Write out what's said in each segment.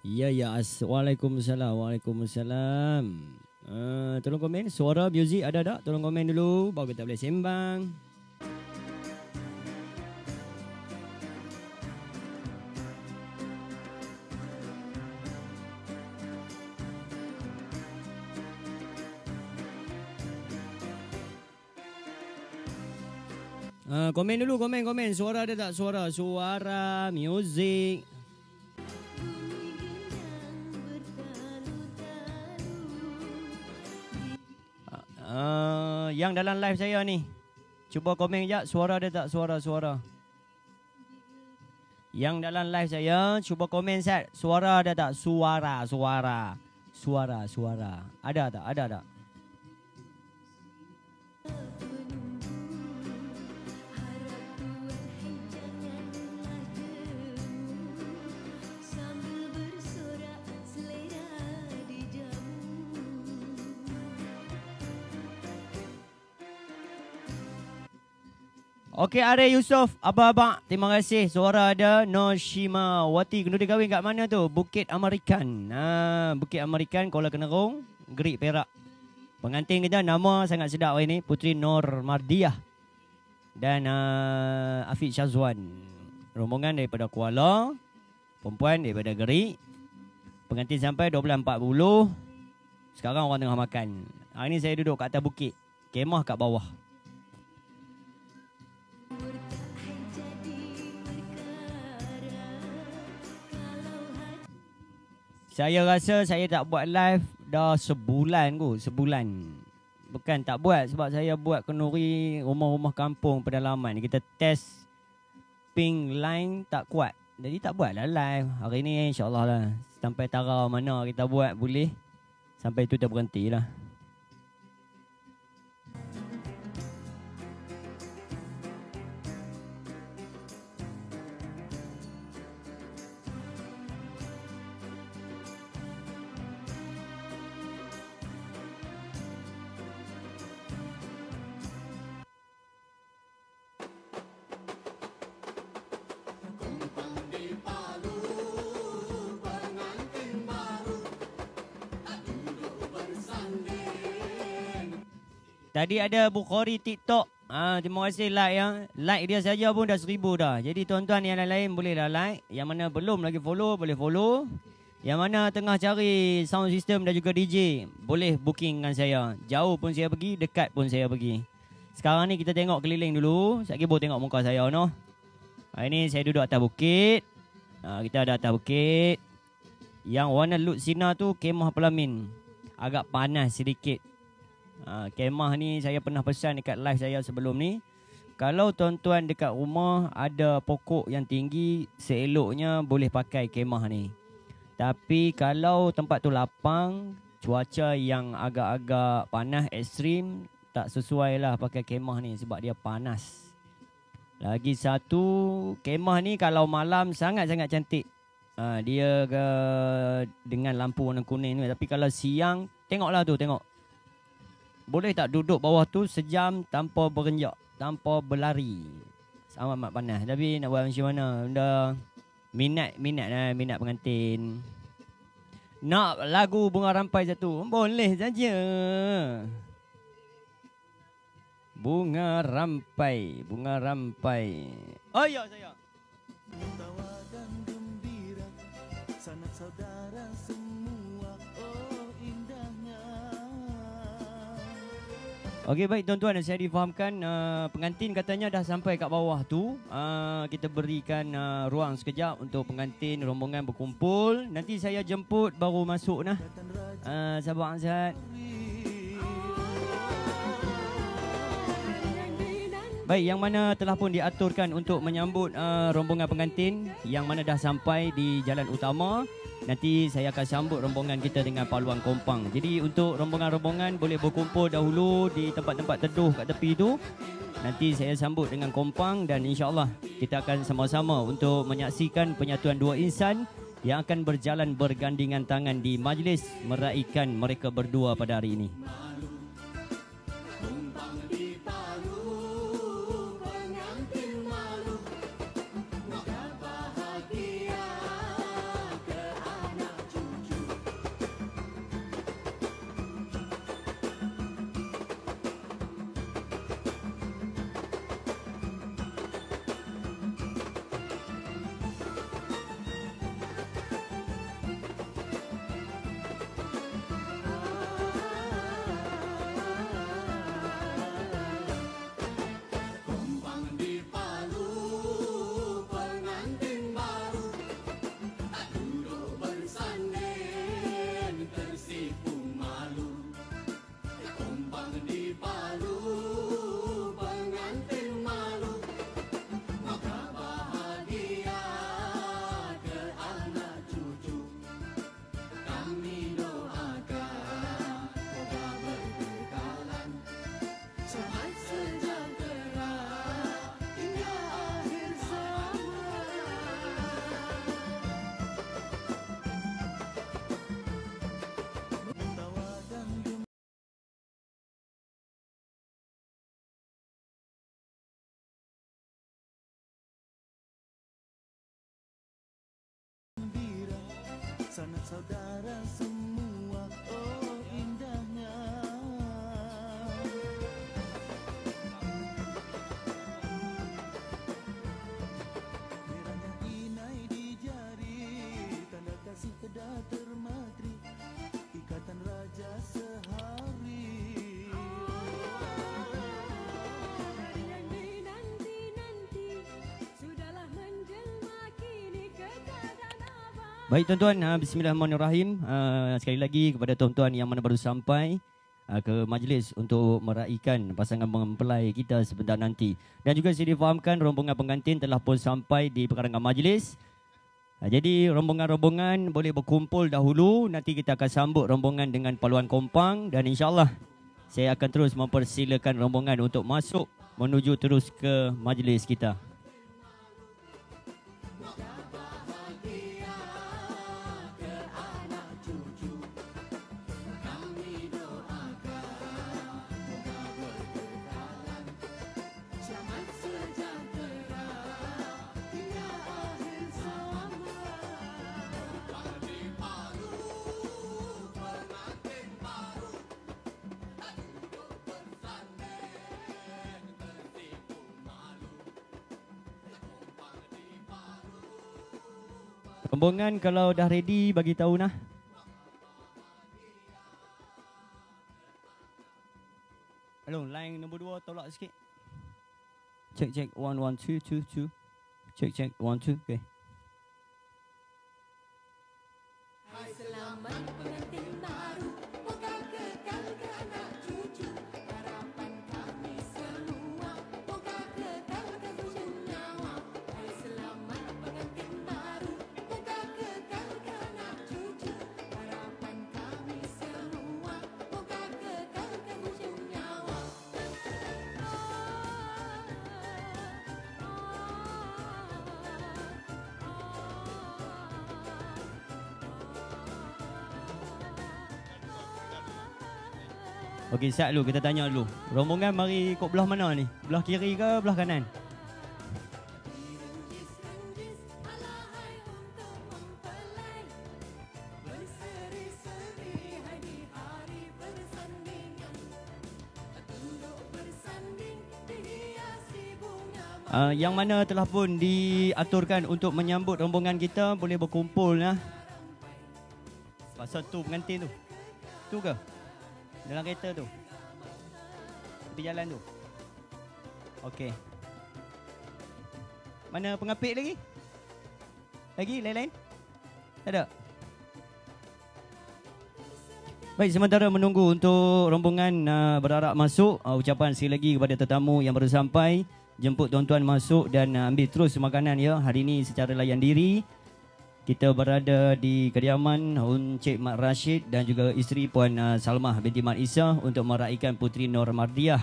Ya, ya. Waalaikumsalam. Waalaikumsalam. Tolong komen. Suara muzik ada tak? Tolong komen dulu. Baru kita boleh sembang. Komen dulu, komen. Suara ada tak? Suara muzik. Yang dalam live saya ni, cuba komen sekejap. Suara ada tak? Suara. Yang dalam live saya, cuba komen set. Suara ada tak? Suara. Ada tak? Okey, Are Yusof, abang-abang, terima kasih. Suara ada. Noshima Wati, kena kahwin kat mana tu? Bukit Amerikan. Bukit Amerikan, Kuala Kenarong, Gerik Perak. Pengantin kita nama sangat sedap hari ni, Putri Nur Mardiah dan Afiq Syazwan. Rombongan daripada Kuala, perempuan daripada Gerik. Pengantin sampai 12.40. Sekarang orang tengah makan. Hari ni saya duduk kat atas bukit, kemah kat bawah. Saya rasa saya tak buat live dah sebulan kot. Bukan tak buat, sebab saya buat kenduri rumah-rumah kampung pedalaman. Kita test ping line tak kuat. Jadi tak buat lah live. Hari ni insyaAllah lah. Sampai tara mana kita buat boleh. Sampai tu kita berhenti lah. Tadi ada Bukhari TikTok. Terima kasih like ya. Like dia saja pun dah 1000 dah. Jadi tuan-tuan yang lain bolehlah like. Yang mana belum lagi follow, boleh follow. Yang mana tengah cari sound system dan juga DJ, boleh booking dengan saya. Jauh pun saya pergi, dekat pun saya pergi. Sekarang ni kita tengok keliling dulu. Sekejap boleh tengok muka saya no. Hari ni saya duduk atas bukit. Kita ada atas bukit. Yang warna lut sinar tu kemah Pelamin. Agak panas sedikit. Kemah ni saya pernah pesan dekat live saya sebelum ni. Kalau tuan-tuan dekat rumah ada pokok yang tinggi, seeloknya boleh pakai kemah ni. Tapi kalau tempat tu lapang, cuaca yang agak-agak panas ekstrim, tak sesuai lah pakai kemah ni sebab dia panas. Lagi satu, kemah ni kalau malam sangat-sangat cantik. Dia dengan lampu warna kuning ni. Tapi kalau siang, tengoklah tu, tengok. Boleh tak duduk bawah tu sejam tanpa berenjak, tanpa berlari. Amat panas. Tapi nak buat macam mana? Dah minat pengantin. Nak lagu Bunga Rampai satu? Boleh saja. Bunga Rampai. Oh ya saya. Tawa dan gembira, sanak saudara semua, oh indahnya. Okey, baik tuan-tuan, saya difahamkan pengantin katanya dah sampai kat bawah tu. Kita berikan ruang sekejap untuk pengantin rombongan berkumpul. Nanti saya jemput baru masuk nah. Sabar Azad. Baik, yang mana telah pun diaturkan untuk menyambut rombongan pengantin yang mana dah sampai di jalan utama. Nanti saya akan sambut rombongan kita dengan paluan kompang. Jadi untuk rombongan-rombongan boleh berkumpul dahulu di tempat-tempat teduh kat tepi tu. Nanti saya sambut dengan kompang dan insya-Allah kita akan sama-sama untuk menyaksikan penyatuan dua insan yang akan berjalan bergandingan tangan di majlis meraikan mereka berdua pada hari ini. saudara semua, oh indahnya. Merahnya inai di jari, tanda kasih kedah termatri, ikatan raja sehari. Yang dinanti-nanti sudahlah menjelma kini keadaan abang. Baik tuan-tuan, bismillahirrahmanirrahim. Sekali lagi kepada tuan-tuan yang mana baru sampai ke majlis untuk meraihkan pasangan mempelai kita sebentar nanti. Dan juga saya difahamkan rombongan pengantin telah pun sampai di perkarangan majlis. Jadi rombongan-rombongan boleh berkumpul dahulu. Nanti kita akan sambut rombongan dengan paluan kompang. Dan insyaAllah saya akan terus mempersilakan rombongan untuk masuk menuju terus ke majlis kita. Selamat sejahtera hingga akhir zaman. Rombongan kalau dah ready bagi tahu nah. Hello, line nombor 2 tolak sikit. Check 1 1 2 2 2. Check 1 2. Okay. Hai selamat pengantin baru, moga kekal ke anak cucu. Harapan kami semua, moga kekal ke hujung nyawa. Hai selamat pengantin baru, moga kekal ke anak cucu. Harapan kami semua, moga kekal ke hujung nyawa. Okey, siap dulu kita tanya dulu. Rombongan mari ikut belah mana ni? Belah kiri ke belah kanan? Ringgis-ringgis alahai untuk mempelai, berseri-seri hai di hari persandingan, tunduk bersanding dihiasi bunga. Yang mana telah pun diaturkan untuk menyambut rombongan kita boleh berkumpul nah. Pasal tu pengantin tu. Tu ke? Dalam kereta tu. Tepi jalan tu. Okey. Mana pengapit lagi? Lagi lain-lain? Tak ada. Baik, sementara menunggu untuk rombongan berarak masuk, ucapan sekali lagi kepada tetamu yang baru sampai, jemput tuan-tuan masuk dan ambil terus makanan ya. Hari ini secara layan diri. Kita berada di kediaman Encik Mat Rashid dan juga isteri Puan Salmah binti Mat Isa untuk meraihkan Puteri Nur Mardiah.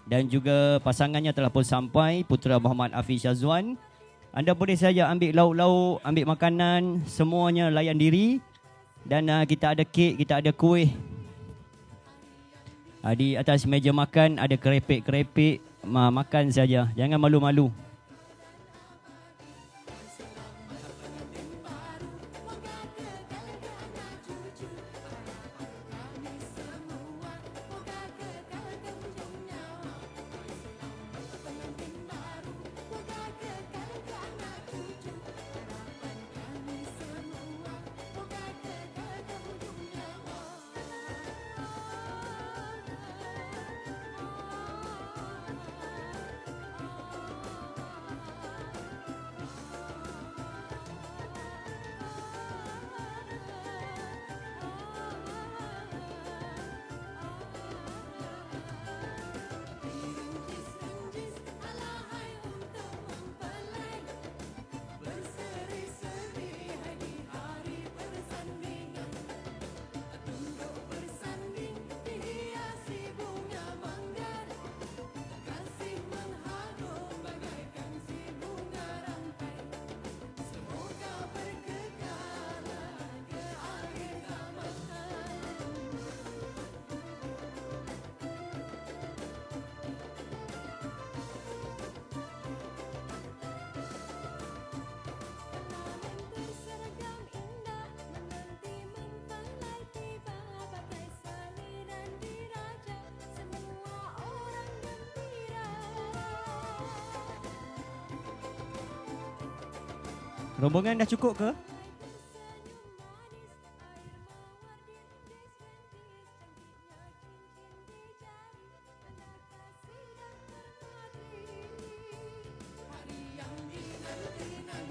Dan juga pasangannya telah pun sampai, Putera Muhammad Hafiz Syazwan. Anda boleh saja ambil lauk-lauk, ambil makanan, semuanya layan diri. Dan kita ada kek, kita ada kuih. Di atas meja makan ada kerepek-kerepek, makan saja. Jangan malu-malu. Rombongan dah cukup ke?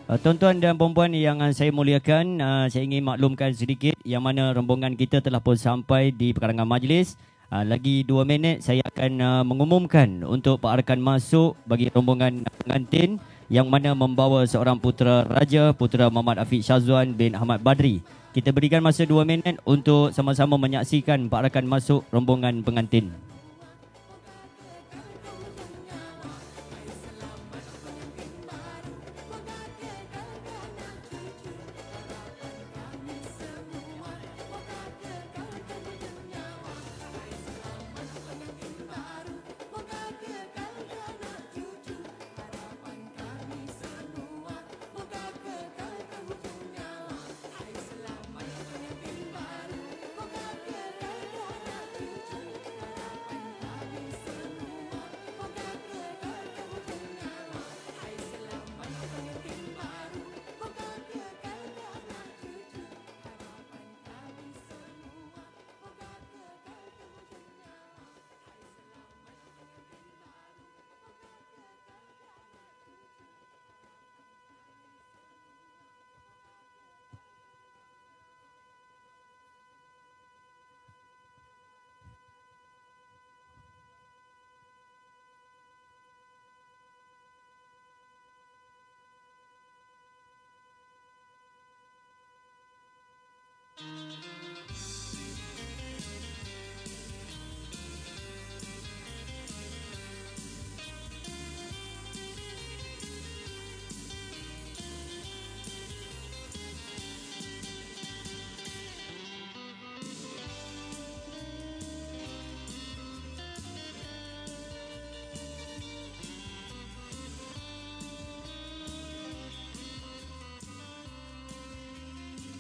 Tuan-tuan dan puan-puan yang saya muliakan, saya ingin maklumkan sedikit yang mana rombongan kita telah pun sampai di pekarangan majlis. Lagi 2 minit saya akan mengumumkan untuk perarakan masuk bagi rombongan pengantin yang mana membawa seorang putera raja, putera Muhammad Afiq Syazwan bin Ahmad Badri. Kita berikan masa 2 minit untuk sama-sama menyaksikan perarakan masuk rombongan pengantin.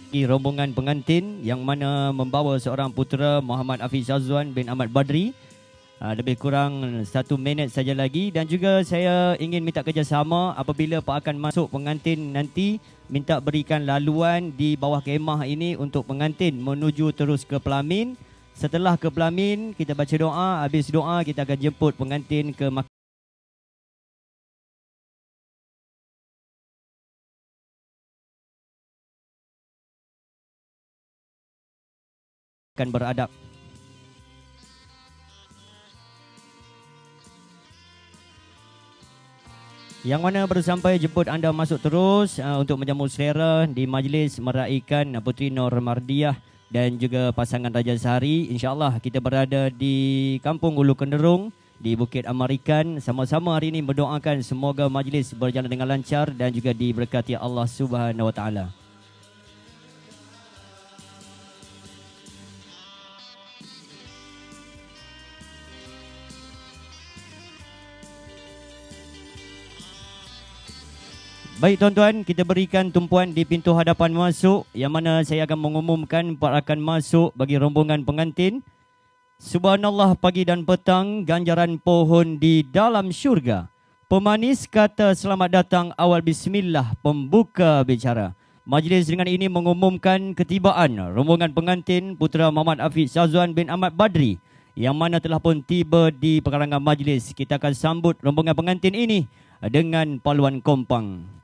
Rombongan pengantin yang mana membawa seorang putera Muhammad Afiq Syazwan bin Ahmad Badri. Lebih kurang 1 minit saja lagi, dan juga saya ingin minta kerjasama apabila akan masuk pengantin nanti, minta berikan laluan di bawah kemah ini untuk pengantin menuju terus ke pelamin. Setelah ke pelamin kita baca doa, habis doa kita akan jemput pengantin ke akan beradab. Yang mana baru sampai jemput anda masuk terus untuk menjamu selera di majlis meraihkan Puteri Nur Mardiah dan juga pasangan Raja Sehari. InsyaAllah kita berada di Kampung Ulu Kenderung di Bukit Amarikan. Sama-sama hari ini berdoakan semoga majlis berjalan dengan lancar dan juga diberkati Allah Subhanahu Wa Taala. Baik tuan-tuan, kita berikan tumpuan di pintu hadapan masuk yang mana saya akan mengumumkan perarakan masuk bagi rombongan pengantin. Subhanallah, pagi dan petang ganjaran pohon di dalam syurga. Pemanis kata selamat datang awal bismillah pembuka bicara. Majlis dengan ini mengumumkan ketibaan rombongan pengantin putera Muhammad Afiq Syazwan bin Ahmad Badri yang mana telah pun tiba di pekarangan majlis. Kita akan sambut rombongan pengantin ini dengan paluan kompang.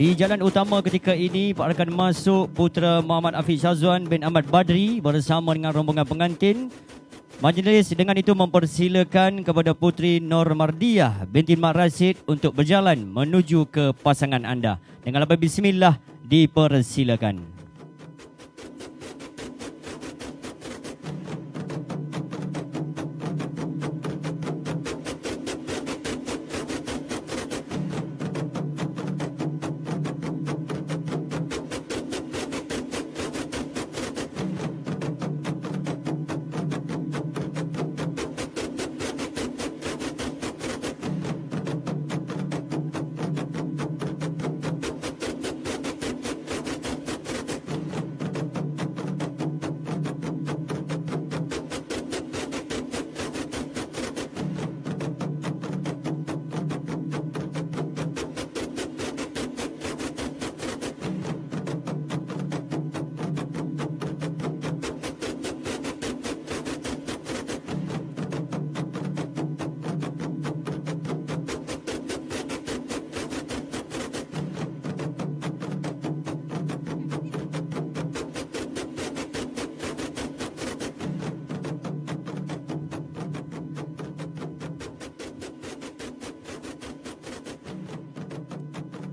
Di jalan utama ketika ini akan masuk Putera Muhammad Afiq Syazwan bin Ahmad Badri bersama dengan rombongan pengantin. Majlis dengan itu mempersilakan kepada Puteri Nur Mardiah binti Mat Rashid untuk berjalan menuju ke pasangan anda. Dengan lafaz bismillah dipersilakan.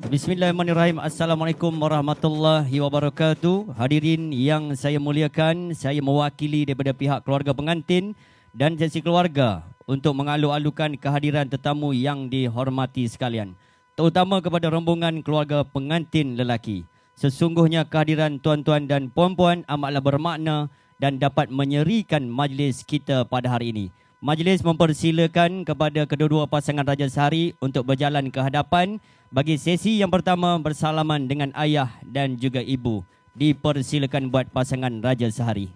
Bismillahirrahmanirrahim. Assalamualaikum warahmatullahi wabarakatuh. Hadirin yang saya muliakan, saya mewakili daripada pihak keluarga pengantin dan sesi keluarga untuk mengalu-alukan kehadiran tetamu yang dihormati sekalian, terutama kepada rombongan keluarga pengantin lelaki. Sesungguhnya kehadiran tuan-tuan dan puan-puan amatlah bermakna dan dapat menyerikan majlis kita pada hari ini. Majlis mempersilakan kepada kedua-dua pasangan Raja Sehari untuk berjalan ke hadapan bagi sesi yang pertama bersalaman dengan ayah dan juga ibu. Dipersilakan buat pasangan Raja Sehari.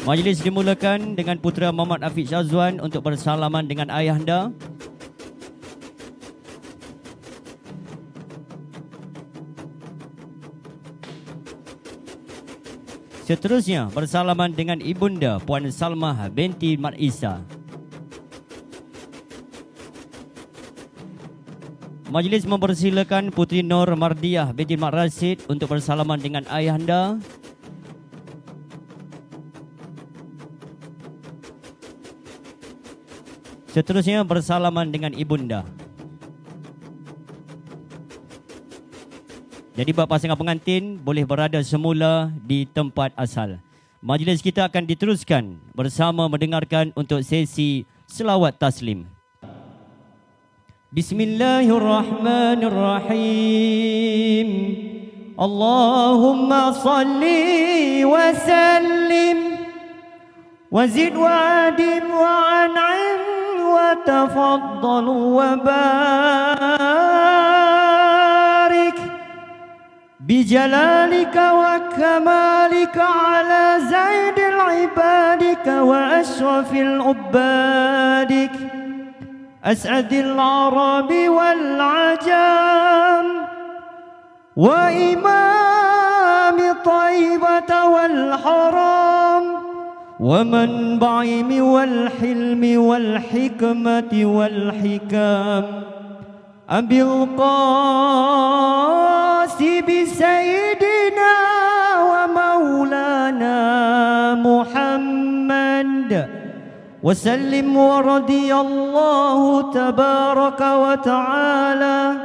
Majlis dimulakan dengan Putera Muhammad Afiq Syazwan untuk bersalaman dengan ayahanda. Seterusnya bersalaman dengan ibunda Puan Salmah binti Mat Isa. Majlis mempersilakan Puteri Nur Mardiah binti Mat Rashid untuk bersalaman dengan ayahanda. Seterusnya bersalaman dengan ibunda. Jadi buat pasangan pengantin boleh berada semula di tempat asal. Majlis kita akan diteruskan bersama mendengarkan untuk sesi selawat taslim. Bismillahirrahmanirrahim. Allahumma salli wa sallim wa zid wa adim wa an'im وتفضل وبارك بجلالك وكمالك على زيد العبادك وأشرف العبادك أسعد العرب والعجم وإمام طيبة والحرام ومنبعهم والحلم والحكمة والحكام أبي القاسم سيدنا ومولانا محمد وسلم ورضي الله تبارك وتعالى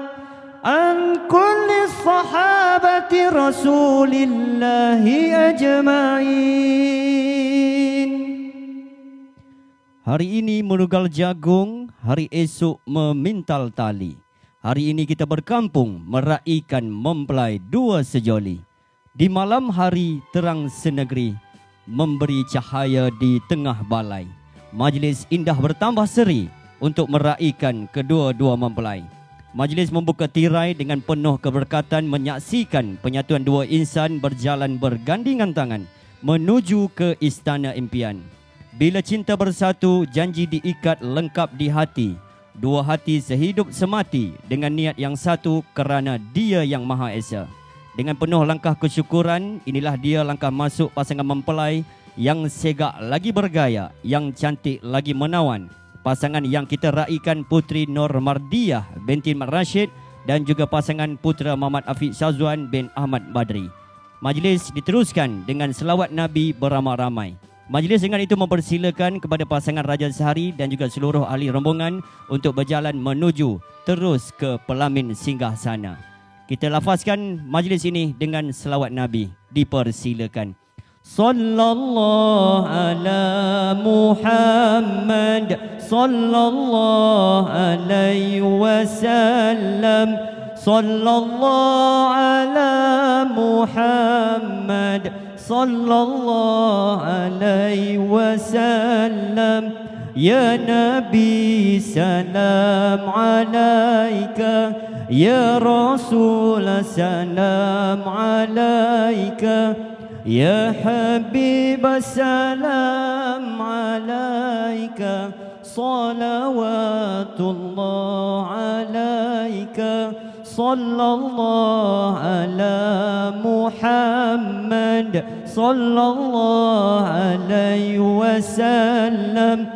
عن كل الصحابة رسول الله أجمعين. Hari ini merugal jagung, hari esok memintal tali. Hari ini kita berkampung meraikan mempelai dua sejoli. Di malam hari terang senegeri, memberi cahaya di tengah balai. Majlis indah bertambah seri untuk meraikan kedua-dua mempelai. Majlis membuka tirai dengan penuh keberkatan menyaksikan penyatuan dua insan berjalan bergandingan tangan menuju ke istana impian. Bila cinta bersatu, janji diikat lengkap di hati. Dua hati sehidup semati dengan niat yang satu kerana Dia yang Maha Esa. Dengan penuh langkah kesyukuran, inilah dia langkah masuk pasangan mempelai yang segak lagi bergaya, yang cantik lagi menawan. Pasangan yang kita raikan Putri Nur Mardiah binti Mat Rashid dan juga pasangan Putera Muhammad Afiq Syazwan bin Ahmad Badri. Majlis diteruskan dengan selawat Nabi beramai-ramai. Majlis dengan itu mempersilakan kepada pasangan Raja Sehari dan juga seluruh ahli rombongan untuk berjalan menuju terus ke Pelamin Singgasana. Kita lafazkan majlis ini dengan selawat Nabi. Dipersilakan. Sallallahu ala Muhammad sallallahu alaihi wasallam. Sallallahu ala Muhammad sallallahu alaihi wasallam. Ya Nabi salam alaika, ya Rasul salam alaika, ya Habib salam alaika, salawatullah alaika. Sallallahu ala Muhammad sallallahu alaihi wasallam.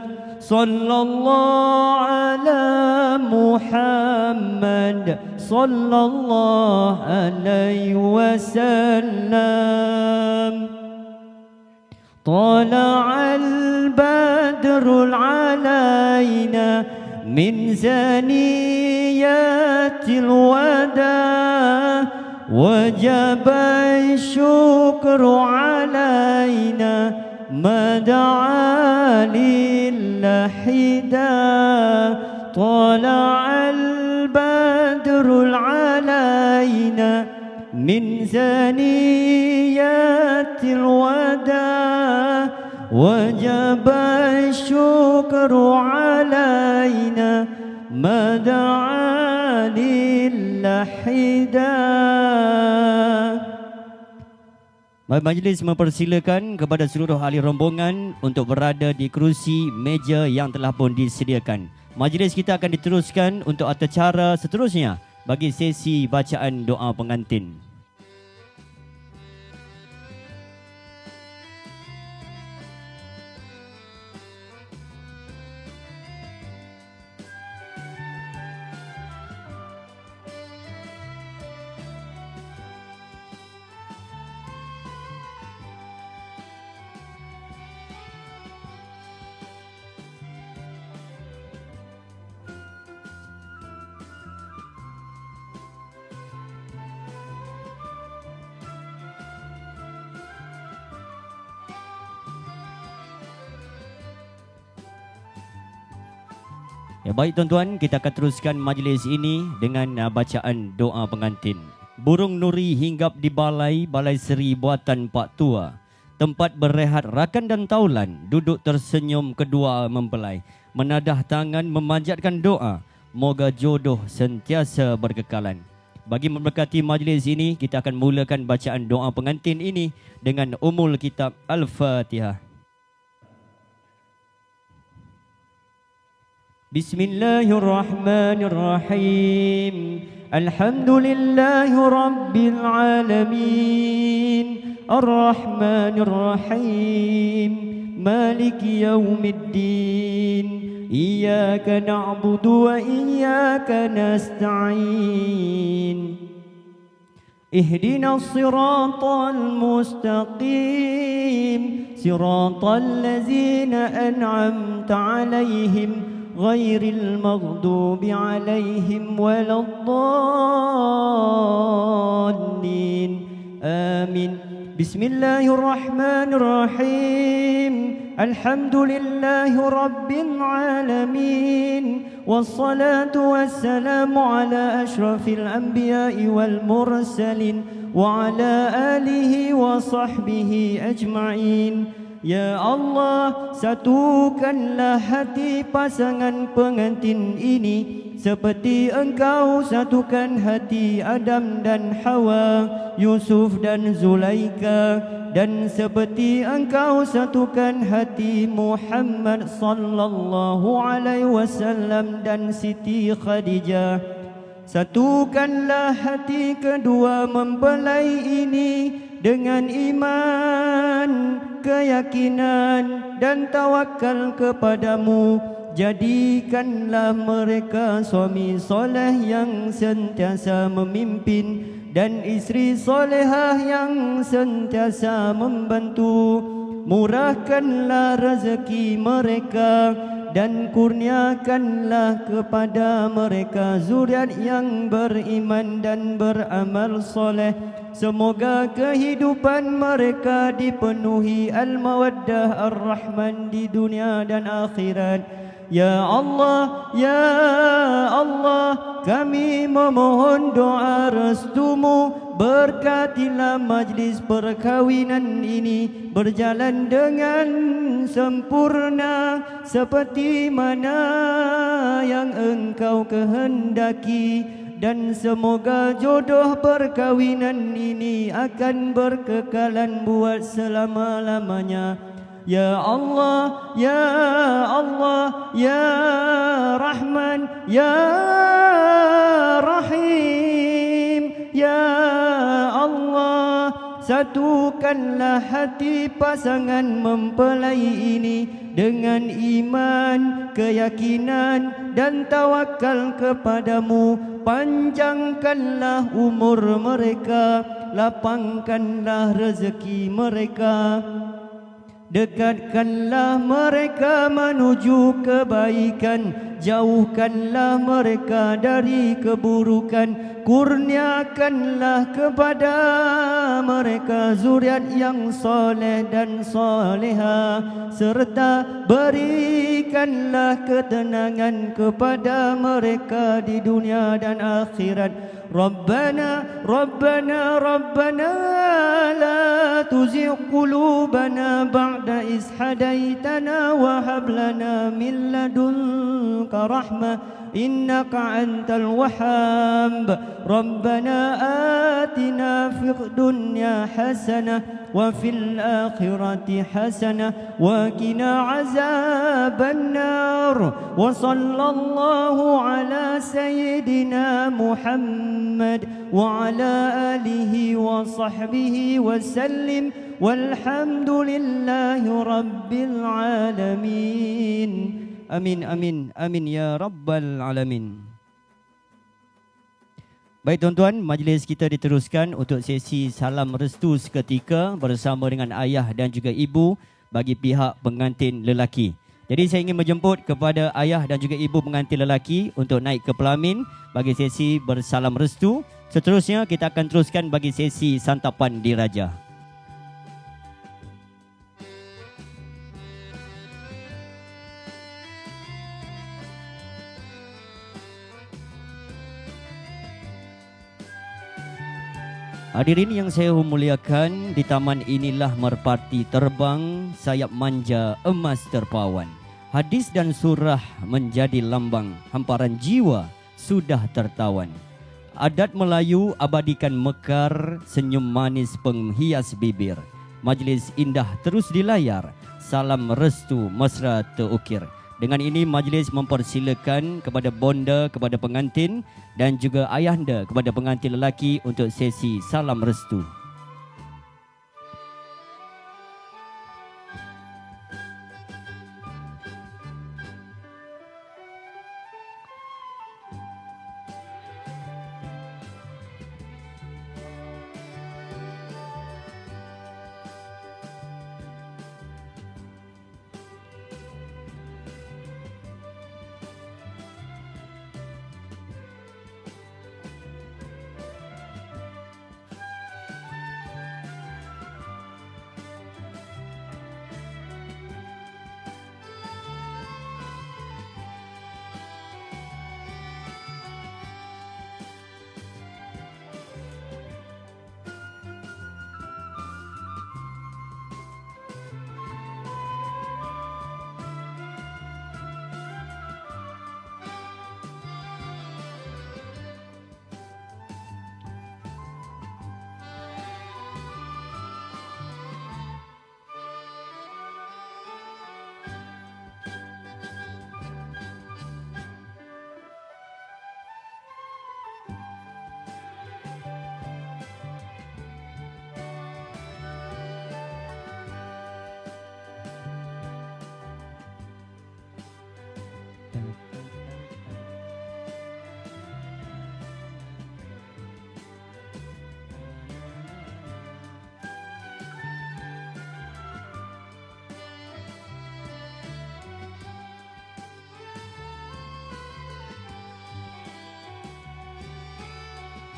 Sallallahu ala Muhammad sallallahu alaihi wasallam. Tala'al badrul alaina min zaniyatil wada, wajaba syukru alaina mada'a lillahida. Tala'al badrul alaina min zaniyatil wada, wajaba syukru alaina mada'a lillahida. Majlis mempersilakan kepada seluruh ahli rombongan untuk berada di kerusi meja yang telah pun disediakan. Majlis kita akan diteruskan untuk acara seterusnya bagi sesi bacaan doa pengantin. Ya, baik tuan-tuan, kita akan teruskan majlis ini dengan bacaan doa pengantin. Burung nuri hinggap di balai, balai seri buatan Pak Tua. Tempat berehat rakan dan taulan, duduk tersenyum kedua mempelai. Menadah tangan memanjatkan doa, moga jodoh sentiasa berkekalan. Bagi memberkati majlis ini, kita akan mulakan bacaan doa pengantin ini dengan umul kitab Al-Fatihah. Bismillahirrahmanirrahim. Alhamdulillahi rabbil alamin. Ar-Rahmanir-Rahim. Maliki yaumiddin. Iyyaka na'budu wa iyyaka nasta'in. اهدنا الصراط المستقيم صراط الذين أنعمت عليهم غير المغضوب عليهم ولا الضالين آمين. بسم الله الرحمن الرحيم. الحمد لله رب العالمين والصلاة والسلام على أشرف الأنبياء والمرسلين وعلى آله وصحبه أجمعين. Ya Allah, satukanlah hati pasangan pengantin ini seperti Engkau satukan hati Adam dan Hawa, Yusuf dan Zulaika, dan seperti Engkau satukan hati Muhammad sallallahu alaihi wasallam dan Siti Khadijah. Satukanlah hati kedua mempelai ini dengan iman, keyakinan dan tawakal kepadamu. Jadikanlah mereka suami soleh yang sentiasa memimpin dan isteri solehah yang sentiasa membantu. Murahkanlah rezeki mereka dan kurniakanlah kepada mereka zuriat yang beriman dan beramal soleh. Semoga kehidupan mereka dipenuhi al-mawaddah ar-rahman di dunia dan akhirat. Ya Allah, Ya Allah, kami memohon doa restumu. Berkatilah majlis perkahwinan ini berjalan dengan sempurna seperti mana yang Engkau kehendaki, dan semoga jodoh perkahwinan ini akan berkekalan buat selama-lamanya. Ya Allah, Ya Allah, Ya Rahman, Ya Rahim. Ya Allah, satukanlah hati pasangan mempelai ini dengan iman, keyakinan dan tawakal kepadamu. Panjangkanlah umur mereka, lapangkanlah rezeki mereka. Dekatkanlah mereka menuju kebaikan, jauhkanlah mereka dari keburukan. Kurniakanlah kepada mereka zuriat yang soleh dan soleha, serta berikanlah ketenangan kepada mereka di dunia dan akhirat. Rabbana Rabbana Rabbana la tuzigh qulubana ba'da iz hadaitana wa hab lana min ladunka rahmah innaka antal wahhab. Rabbana atina fid dunya hasanah wa fil akhirati hasanah wa qina azaban nar. Wa sallallahu ala sayyidina Muhammad wa ala alihi wa sahbihi wa sallim. Walhamdulillahi rabbil alamin. Amin, amin, amin ya rabbal alamin. Baik tuan-tuan, majlis kita diteruskan untuk sesi salam restu seketika bersama dengan ayah dan juga ibu bagi pihak pengantin lelaki. Jadi saya ingin menjemput kepada ayah dan juga ibu pengantin lelaki untuk naik ke pelamin bagi sesi bersalam restu. Seterusnya kita akan teruskan bagi sesi santapan diraja. Hadirin yang saya muliakan, di taman inilah merpati terbang, sayap manja emas terpawan. Hadis dan surah menjadi lambang, hamparan jiwa sudah tertawan. Adat Melayu abadikan mekar, senyum manis penghias bibir. Majlis indah terus di layar, salam restu mesra terukir. Dengan ini majlis mempersilakan kepada bonda, kepada pengantin dan juga ayahanda kepada pengantin lelaki untuk sesi salam restu.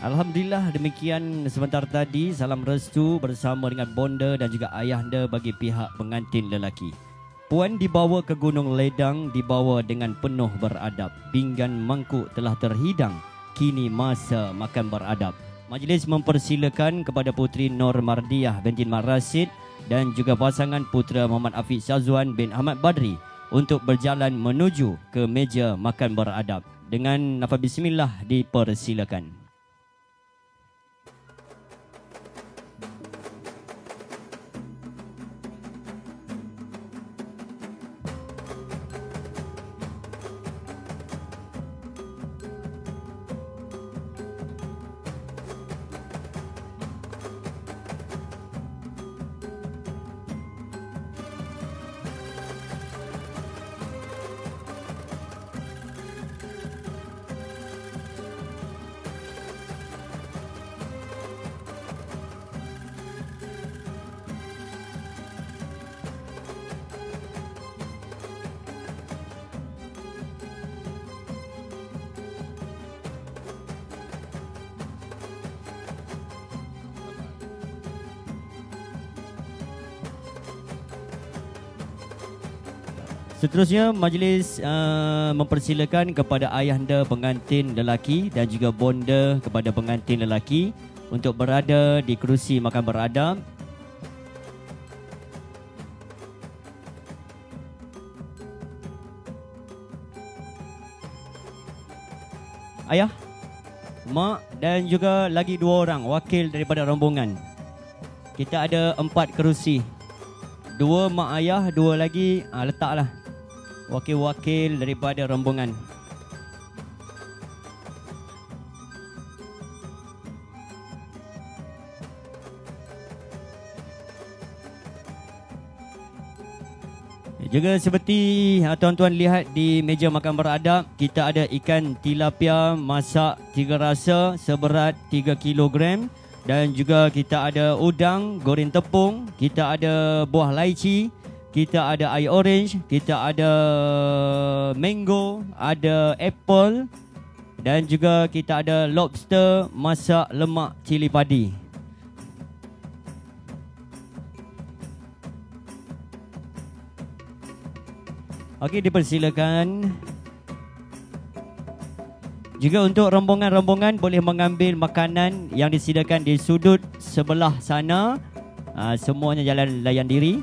Alhamdulillah, demikian sebentar tadi salam restu bersama dengan bonda dan juga ayahanda bagi pihak pengantin lelaki. Puan dibawa ke Gunung Ledang, dibawa dengan penuh beradab. Pinggan mangkuk telah terhidang, kini masa makan beradab. Majlis mempersilakan kepada Puteri Nur Mardiah binti Mat Rashid dan juga pasangan putera Muhammad Afiq Syazwan bin Ahmad Badri untuk berjalan menuju ke meja makan beradab. Dengan lafaz bismillah dipersilakan. Seterusnya, majlis mempersilakan kepada ayahanda pengantin lelaki dan juga bonda kepada pengantin lelaki untuk berada di kerusi makan beradab. Ayah, mak dan juga lagi 2 orang wakil daripada rombongan. Kita ada 4 kerusi. 2 mak ayah, 2 lagi letaklah wakil-wakil daripada rombongan. Juga seperti tuan-tuan lihat di meja makan beradab, kita ada ikan tilapia masak 3 rasa seberat 3 kilogram. Dan juga kita ada udang goreng tepung, kita ada buah laici, kita ada air orange, kita ada mango, ada apple dan juga kita ada lobster masak lemak cili padi. Okey, dipersilakan. Juga untuk rombongan-rombongan boleh mengambil makanan yang disediakan di sudut sebelah sana. Semuanya jalan layan diri.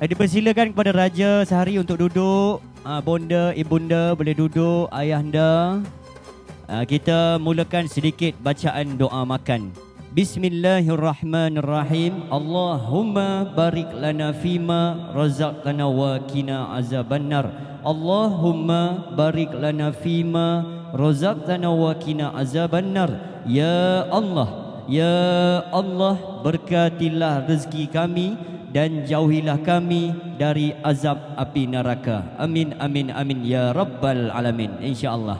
Dipersilakan kepada raja sehari untuk duduk. Bonda, ibunda boleh duduk, ayahanda. Kita mulakan sedikit bacaan doa makan. Bismillahirrahmanirrahim. Allahumma barik lana fima razaqtana wa qina azabannar. Allahumma barik lana fima razaqtana wa qina azabannar. Ya Allah, ya Allah, berkatilah rezeki kami dan jauhilah kami dari azab api neraka. Amin, amin, amin ya rabbal alamin. InsyaAllah.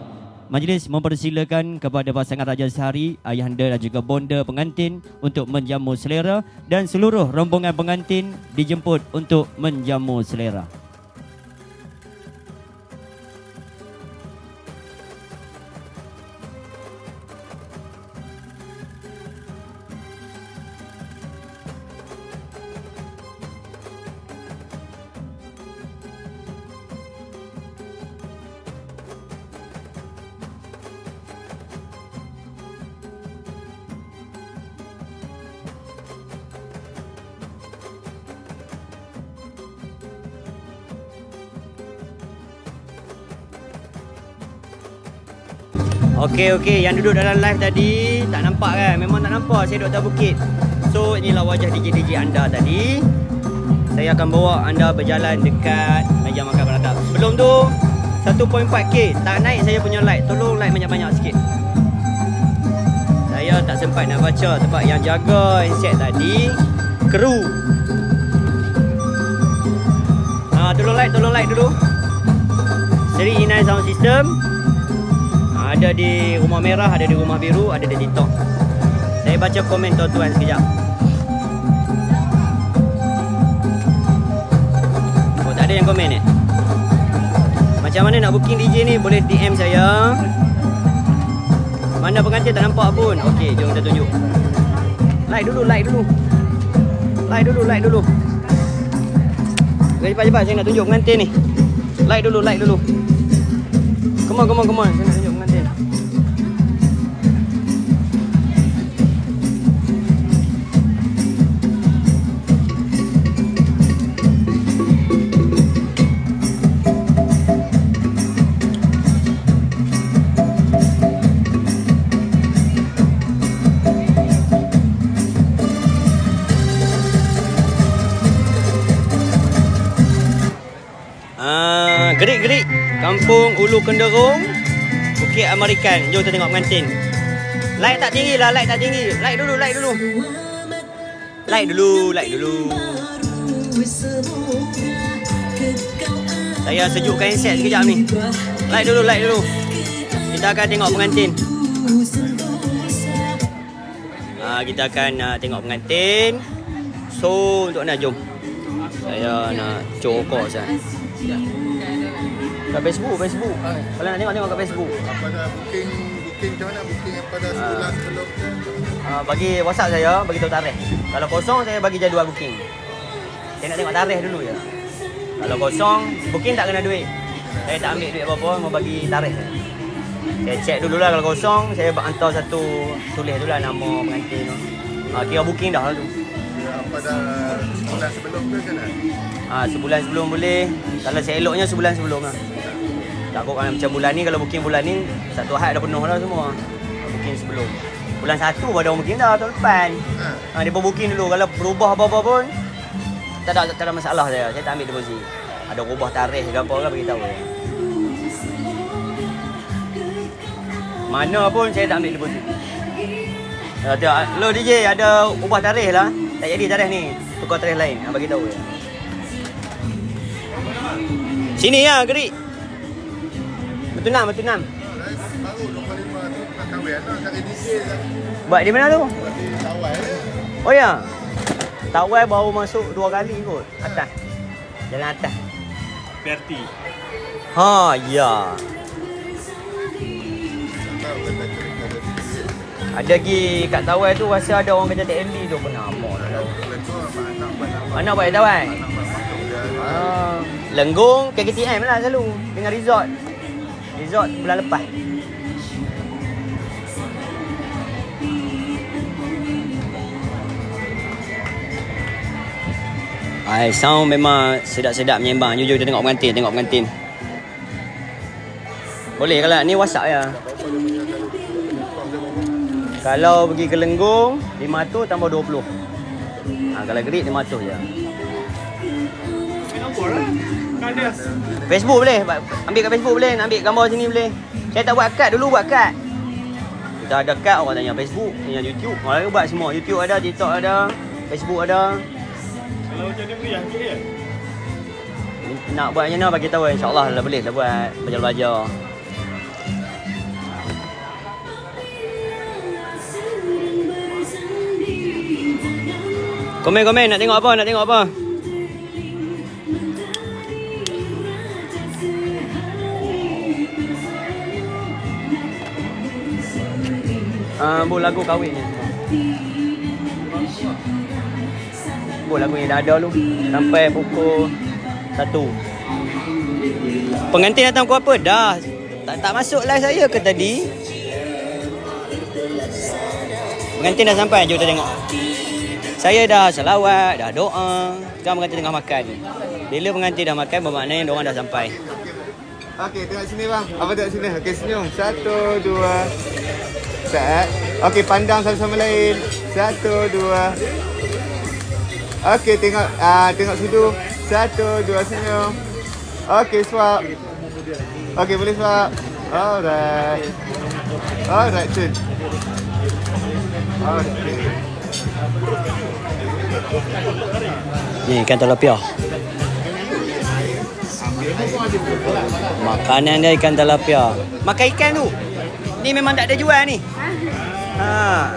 Majlis mempersilakan kepada pasangan Raja Sehari, ayahanda dan juga bonda pengantin untuk menjamu selera dan seluruh rombongan pengantin dijemput untuk menjamu selera. Okey, yang duduk dalam live tadi tak nampak kan? Memang tak nampak, saya duduk atas bukit. So inilah wajah DJ anda tadi. Saya akan bawa anda berjalan dekat meja makan beradab. Sebelum tu 1.4K tak naik saya punya like. Tolong like banyak-banyak sikit. Saya tak sempat nak baca sebab yang jaga handset tadi kru. Tolong like dulu. Seri Inai Sound System. Ada di Rumah Merah, ada di Rumah Biru, ada di TikTok. Saya baca komen tuan-tuan sekejap. Oh, tak ada yang komen ni. Macam mana nak booking DJ ni? Boleh DM saya. Mana pengantin tak nampak pun. Okey, jom kita tunjuk. Like dulu. Cepat, saya nak tunjuk pengantin ni. Like dulu. Come on. Saya nak tunjuk pengantin. Gerik Kampung Ulu Kenderung, Bukit American. Jom kita tengok pengantin. Like tak tinggi. Like dulu. Saya sejukkan handset sekejap ni. Like dulu. Kita akan tengok pengantin. Kita akan tengok pengantin. So untuk nak jom. Saya nak cokok saya. Kat Facebook. Kalau nak tengok kat Facebook. Apa dah booking macam mana? Booking apa dah sebulan sebelum tu? Bagi WhatsApp saya, bagi tahu tarikh. Kalau kosong saya bagi jadual booking. Saya nak tengok tarikh dulu je. Kalau kosong, booking tak kena duit. Saya tak ambil duit apa-apa, mau bagi tarikh. Saya check dululah kalau kosong, saya hantar satu tulis dululah nama pengantin tu. Kira booking dah tu. Apa dah sebulan sebelum tu kan? Sebulan sebelum boleh. Kalau saya eloknya sebulan sebelum lah. Takut kan macam bulan ni, kalau booking bulan ni satu Ahad dah penuh dah semua. Booking sebelum. Bulan 1 baru orang booking dah tahun depan. Dia pun booking dulu. Kalau berubah apa-apa pun tak ada masalah saya. Saya tak ambil deposit. Ada ubah tarikh ke apa ke beritahu. Mana pun saya tak ambil deposit. Lo DJ ada ubah tarikh lah. Tak jadi tarikh ni. Tukar tarikh lain. Bagi tahu je. Sini ya, Gerik. Betul nam. Baru 25 tu nak kahwin nak cari DJ lah. Buat di mana tu? Di Tawai je. Oh ya. Tawai baru masuk 2 kali kot. Atas. Jalan atas. Perti. Ya. Tak tahu kata cerita ada DJ. Ada lagi kat Tawai tu rasa ada orang kerja TMB tu pun nama lah. Anak buat Tawai. Lenggung KKTM lah selalu dengan resort bulan lepas. Sound memang sedap-sedap menyembang. Jujur kita tengok pengantin. Boleh kalau ni WhatsApp ya. Kalau pergi ke Lenggung 500 tambah 20. Kalau Gerik 500 je. Facebook boleh. Ambil kat Facebook boleh. Nak ambil gambar sini boleh. Saya tak buat kad dulu, buat kad. Kita ada kad, orang tanya Facebook, tanya YouTube. Orang buat semua. YouTube ada, TikTok ada, Facebook ada. Kalau macam ni boleh ambil dia? Nak buat macam mana bagi tahu, insya-Allah lah boleh lah buat belajar-belajar. Komen nak tengok apa? Buat lagu kahwin ni. Buat lagu yang dah ada lu sampai pukul 1. Pengantin datang pukul apa? Dah tak masuk live saya ke tadi? Pengantin dah sampai, jom kita tengok. Saya dah selawat, dah doa. Sekarang pengantin tengah makan. Bila pengantin dah makan, bermaknanya diorang dah sampai. Okey, tengok sini bang. Apa tengok sini? Okey, senyum. 1, 2. Set. Okey, pandang satu sama lain. 1, 2. Okey, tengok situ. 1, 2, senyum. Okey, swap. Okey, boleh swap. Alright, Cun. Ni ikan tilapia. Makanan dia ikan tilapia. Makan ikan tu. Ni memang tak ada jual ni. Ha.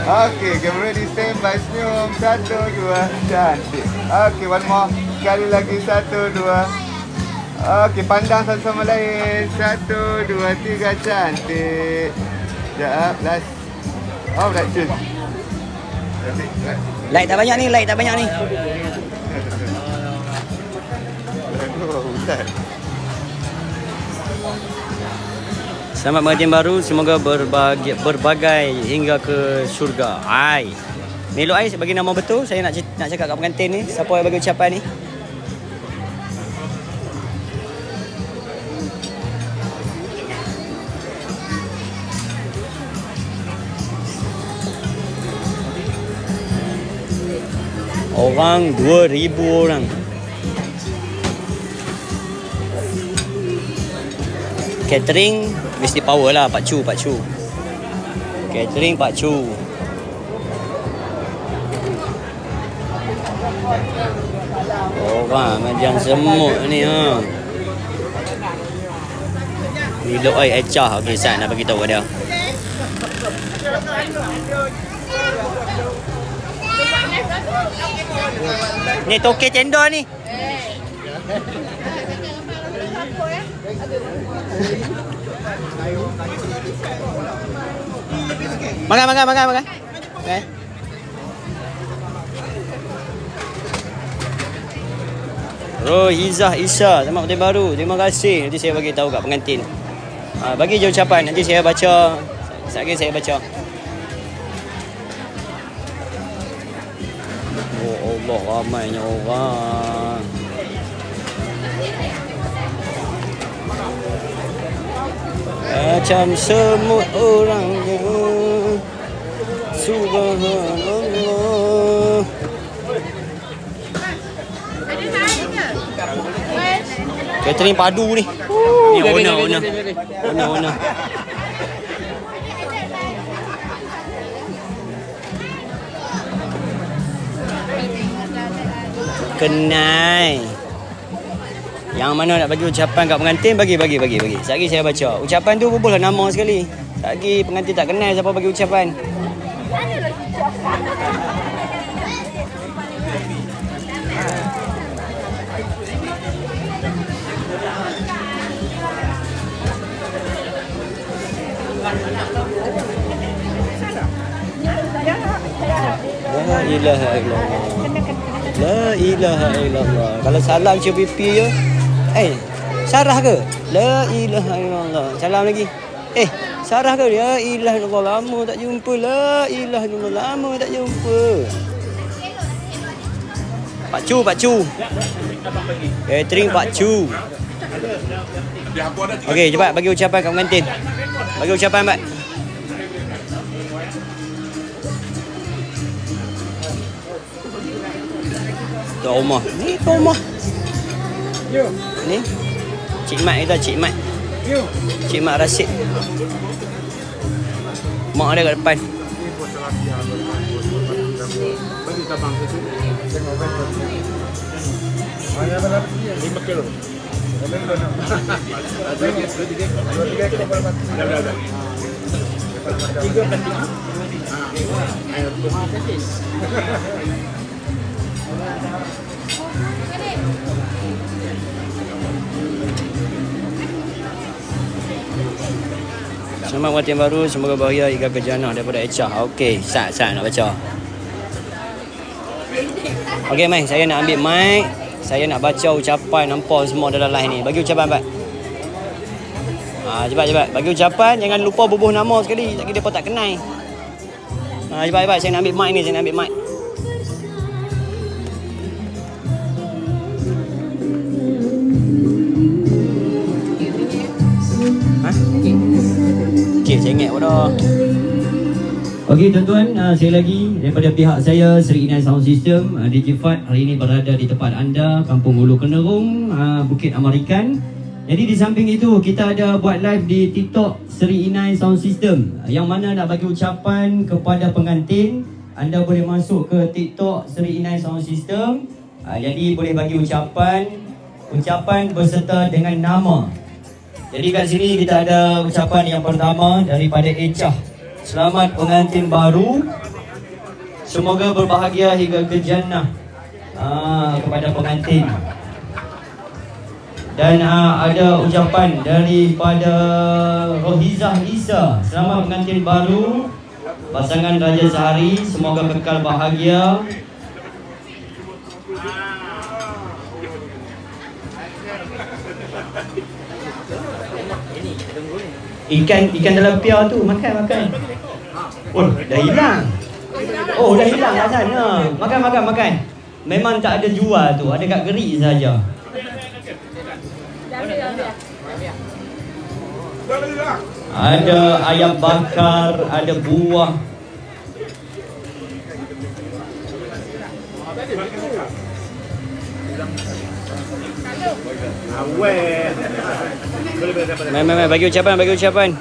Okay, get ready, stand by, senyum. 1, 2, cantik. Okay, one more. Sekali lagi, 1, 2. Okay, pandang satu sama lain. 1, 2, 3, cantik. Sekejap, last. Oh, dah cun. Like tak banyak ni, like tak banyak ni. Selamat pengantin baru, semoga berbagai hingga ke syurga. Hai. Melok ai bagi nama betul, saya nak cakap kat pengantin ni, siapa yang bagi ucapan ni? Orang 2,000 orang. Catering mesti power lah, Pak Chu. Catering Pak Chu. Orang macam semut ni ha. Ni dok ai ecah. Okey, San nak bagi tahu kat dia. Ni toke cendol ni. Makan. Okay. Rohizah Isa, selamat tahun baru. Terima kasih. Nanti saya bagi tahu kat pengantin. Bagi je ucapan, nanti saya baca. Sekejap saya baca. Oh Allah, ramainya orang. Macam semut orangnya. Subhanallah. Catering padu ni. Ni owner. Kenai. Yang mana nak bagi ucapan kat pengantin, bagi. Sekejap lagi saya baca. Ucapan tu bubuhlah nama sekali. Sekejap lagi pengantin tak kenal siapa bagi ucapan. La ilaha illallah. Kalau salam cium pipi je. Sarah ke? La ilaha illallah. Salam lagi. Sarah ke? La ilaha illallah. Lama tak jumpa. La ilaha illallah. Lama tak jumpa. Pak Chu. Catering Pak Chu. Okey, cepat bagi ucapan kat pengantin. Bagi ucapan, Pak. Tuan rumah. Ni tuan rumah. Ni Cik Mat kita, Cik Mat Rasid. Mak dia kat depan. Bagi tabang tu. Tengok kan. Mana berapa dia? 5 kilo. Ada 3 kilo berapa? Dah. 3 kan 5. Ayo tu. Selamat pengantin baru, semoga bahagia hingga ke jannah daripada Echah. Okey, sat nak baca. Okey, Mai, saya nak ambil mic. Saya nak baca ucapan nampak semua dalam live ni. Bagi ucapan, Pak. Cepat. Bagi ucapan, jangan lupa bubuh nama sekali. Sekali depa tak kenal. Cepat. Saya nak ambil mic ni, Okey, saya ingat dah. Okey tuan-tuan, sekali lagi daripada pihak saya Seri Inai Sound System, DJ Fat hari ini berada di tempat anda, Kampung Hulu Kenerung, Bukit Amarikan. Jadi di samping itu kita ada buat live di TikTok Seri Inai Sound System. Yang mana nak bagi ucapan kepada pengantin, anda boleh masuk ke TikTok Seri Inai Sound System. Jadi boleh bagi ucapan berserta dengan nama. Jadi kat sini kita ada ucapan yang pertama daripada Echah. Selamat pengantin baru. Semoga berbahagia hingga ke jannah. Kepada pengantin. Dan ada ucapan daripada Rohizah Isa. Selamat pengantin baru, pasangan Raja Sehari, semoga kekal bahagia. Ikan dalam piau tu, makan. Oh, dah hilang. Oh, dah hilang kat sana. Makan. Memang tak ada jual tu, ada kat gerik saja. Ada ayam bakar, ada buah. Mai, bagi ucapan.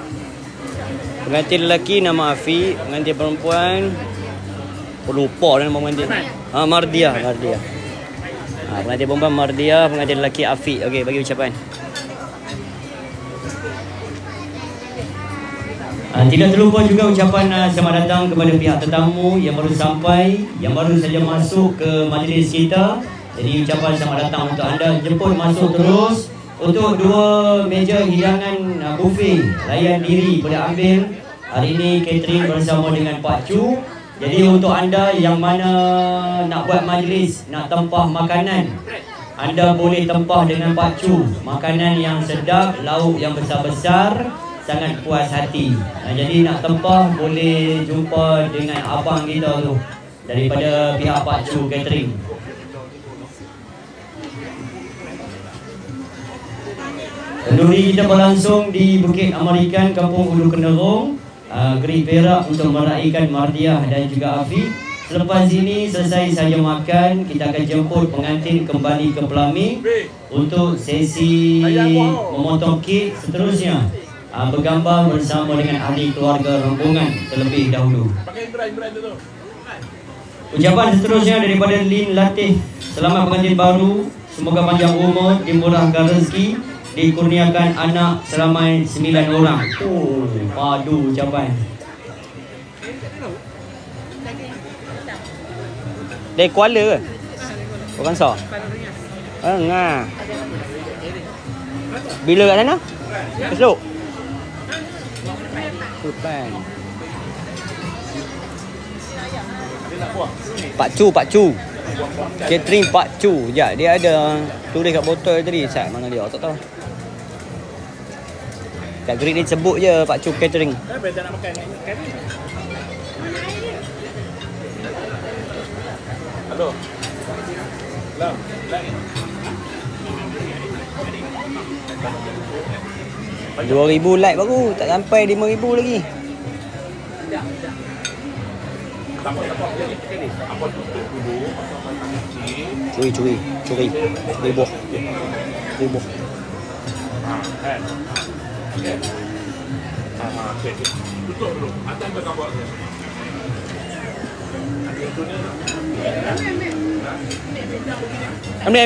Pengantin lelaki nama Afiq, pengantin perempuan lupa nama pengantin. Mardiah. Pengantin perempuan Mardiah, pengantin lelaki Afiq. Okey, bagi ucapan. Tidak terlupa juga ucapan selamat datang kepada pihak tetamu yang baru sampai, yang baru saja masuk ke majlis kita. Jadi ucapan selamat datang untuk anda, jemput masuk terus. Untuk 2 meja hidangan buffet, layan diri boleh ambil. Hari ini catering bersama dengan Pak Chu. Jadi untuk anda yang mana nak buat majlis, nak tempah makanan, anda boleh tempah dengan Pak Chu. Makanan yang sedap, lauk yang besar-besar, sangat puas hati. Jadi nak tempah boleh jumpa dengan abang kita tu daripada pihak Pak Chu Catering. Kenduri kita berlangsung di Bukit Amerikan, Kampung Ulu Kenderong, Gerik Perak untuk meraihkan Mardiah dan juga Afiq. Selepas ini selesai saja makan, kita akan jemput pengantin kembali ke Pelamik untuk sesi memotong kek seterusnya. Bergambar bersama dengan ahli keluarga rombongan terlebih dahulu. Ucapan seterusnya daripada Lin Latih. Selamat pengantin baru, semoga panjang umur, dimurahkan rezeki, dikurniakan anak seramai 9 orang. Padu ucapan. Dari Kuala ke? Bukan sah? Enggak. Bila kat sana? Esok? Hutan. Pak Chu. Catering Pak Chu. Sekejap, dia ada tulis kat botol tadi. Sat mana dia? Tak tahu. Kat gerik ni sebut je Pak Chu Catering. Kenapa tak nak makan? Halo. 2,000 like baru, tak sampai 5,000 lagi. Curi buah. Tutup dulu. Atas belakang buat. Ambil.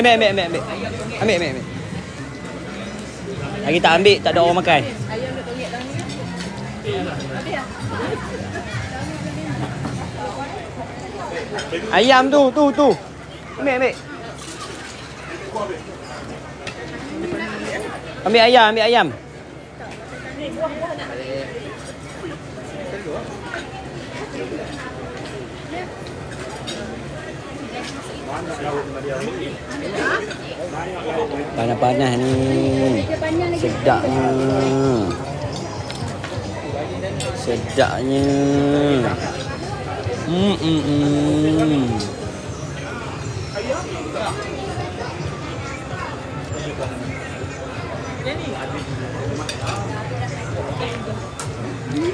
Lagi tak ambil, tak ada orang makan. Ayam tu. Ambil. Ambil ayam. Panas-panas ni. Sedapnya.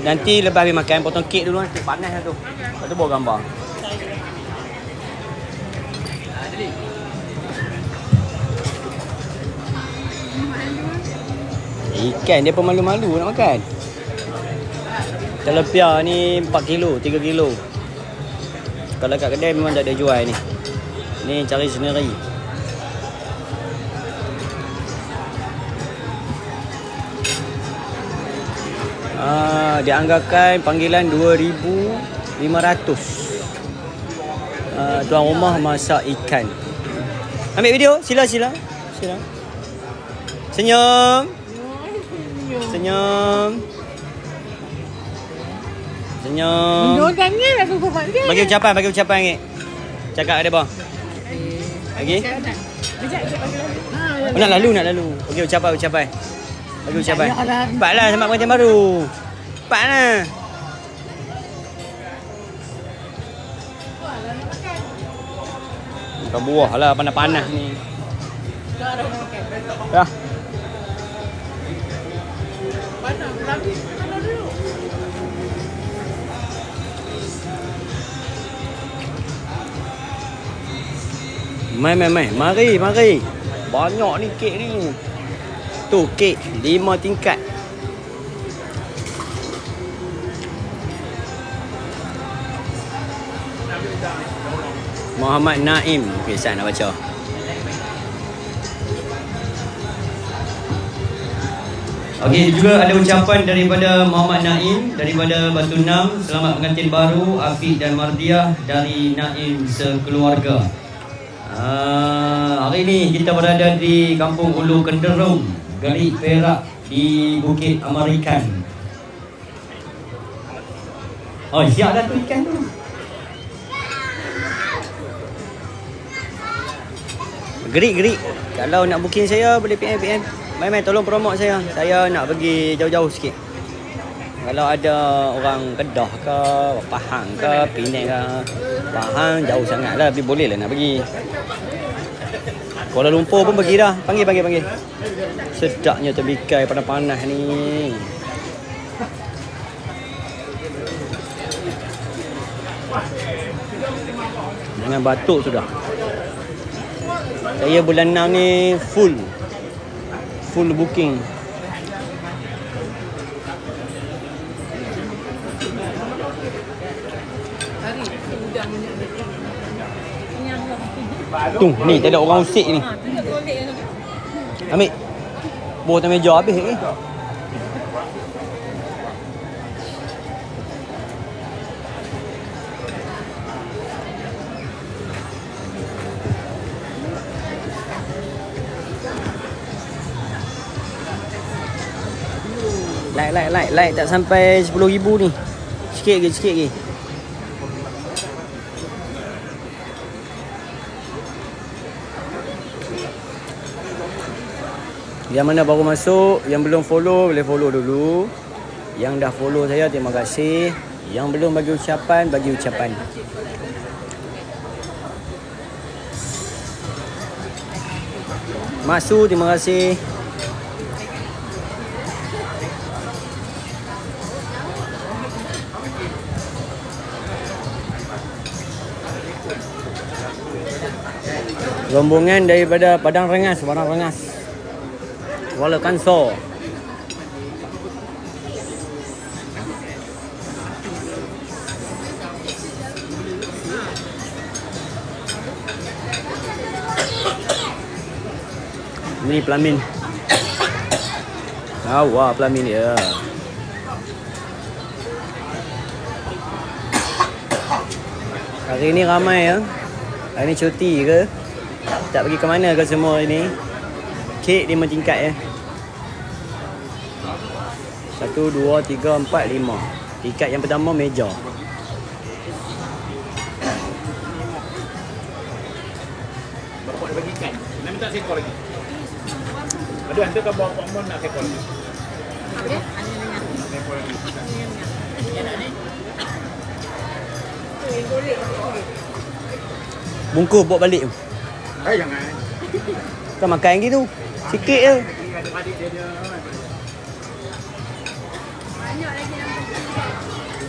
Nanti lepas habis makan, potong kek dulu, nanti panas lah tu. Lepas tu bawa gambar. Ikan dia pun malu-malu nak makan. Tilapia ni 4 kilo, 3 kilo. Kalau kat kedai memang tak ada jual ni. Ni cari sendiri. Dianggarkan panggilan 2,500. Tuan rumah masak ikan. Ambil video, sila. Senyum. Senyum. Tangan aku kuat dia. Bagi ucapan ni. Cakap ada bang. Lagi? Nak lalu. Bagi ucapan. Cepatlah selamat pengantin baru. Cepatlah. Makan buah lah panas-panas ni. Dah. Mai. Mari. Banyak ni kek ni. Tu kek 5 tingkat. Muhammad Naim. Okey, saya nak baca. Okey, juga ada ucapan daripada Muhammad Naim daripada Batu Enam. Selamat pengantin baru Afiq dan Mardiah dari Naim sekeluarga. Hari ini kita berada di Kampung Ulu Kenderung, Gerik Perak di Bukit Amarikan. Oh, siap dah tu ikan tu. Gerik. Kalau nak booking saya boleh PM. Mai tolong promote saya. Saya nak pergi jauh-jauh sikit. Kalau ada orang Kedah ke, Pahang ke, Penang ke. Pahang jauh sangat lah, tapi boleh lah nak pergi. Kuala Lumpur pun pergi dah. Panggil. Sedapnya terbikai panas-panas ni. Dengan batuk sudah. Saya bulan 6 ni full booking. Tu, ni tak ada orang usik ni. Ambil. Bawa atas meja habis ni. Like tak sampai 10,000 ni. Sikit lagi. Yang mana baru masuk, yang belum follow boleh follow dulu. Yang dah follow saya terima kasih. Yang belum bagi ucapan, bagi ucapan. Maksu terima kasih. Rombongan daripada Padang Rengas. Kuala Kansor. Ini pelamin. Wah, pelamin dia. Hari ni ramai ya. Hari ni cuti ke? Tak pergi ke mana ke semua hari ni? Kek 5 tingkat ya. 1, 2, 3, 4, 5. Tingkat yang pertama meja. Bapak dia bagi ikan. Nak minta seekor lagi. Ada hantar ke bapak Mon nak seekor lagi. Okey, Nak seekor lagi. Ya nak ni. Bungkus bawa balik tu. Jangan. Kau makan gitu. Sikit je. Adik dia. banyak lagi yang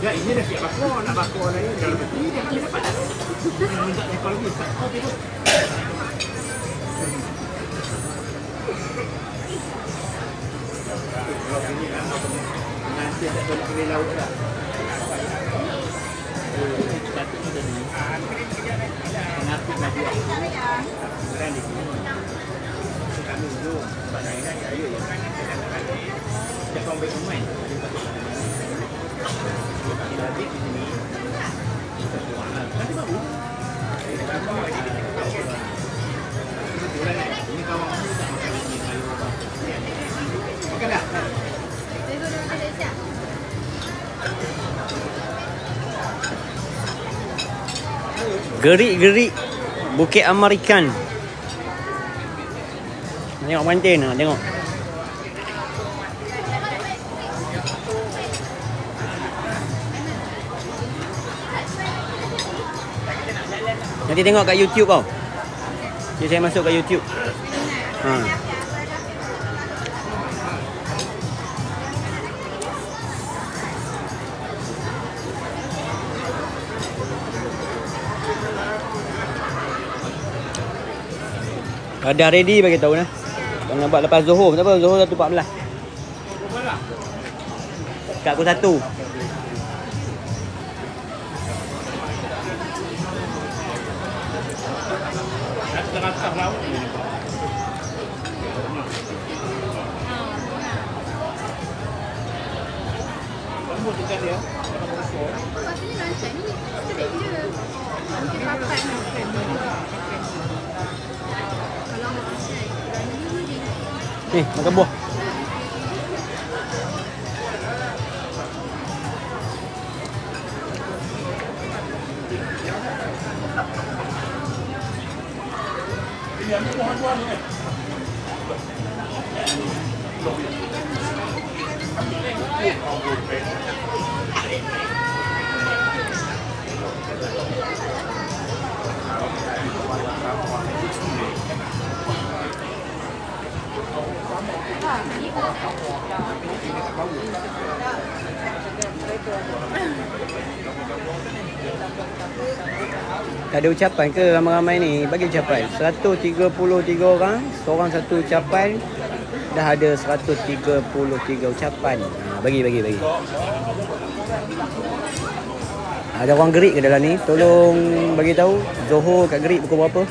Ya, ini dah siap bakar. Nak bakar lain. Kalau betul dia dapat dah. Minta seekor lagi. Okey tu. Kalau ini kan pengantin tak boleh pergi laut lah. Satu kita ni mengaku Nabi kan di sini. Kami dulu sebab saya kan saya ya. Kita kau ambil pemain. Kita di sini. Nanti baru. Ini kawan kamu tak makan ini kayu. Makan tak? Gerik-gerik Bukit American. Tengok pengantin lah, tengok. Nanti tengok kat YouTube tau. Jadi saya masuk kat YouTube. Dah ready bagi tahu nah. Kau nampak lepas Zohor, kenapa? Zohor 1.14. Kat pukul 1. Teratas laut ni. Kamu dekat dia. Maksudnya lancar ni sedap je. Mungkin papan makan. Kalau nak makan, berani je. Makan buah. Tak ada ucapan ke ramai-ramai ni? Bagi ucapan. 133 orang, seorang satu ucapan. Dah ada 133 ucapan. Bagi. Ada orang gerik ke dalam ni? Tolong bagi tahu Zohor kat gerik pukul berapa?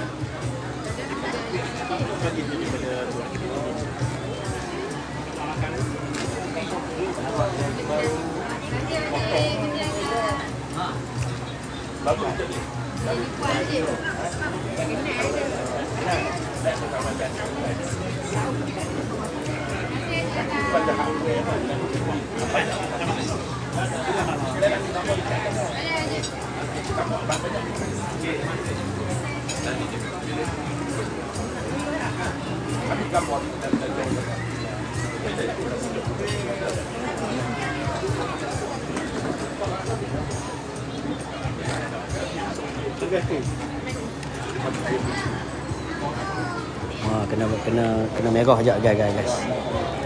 Kena merah sekejap guys.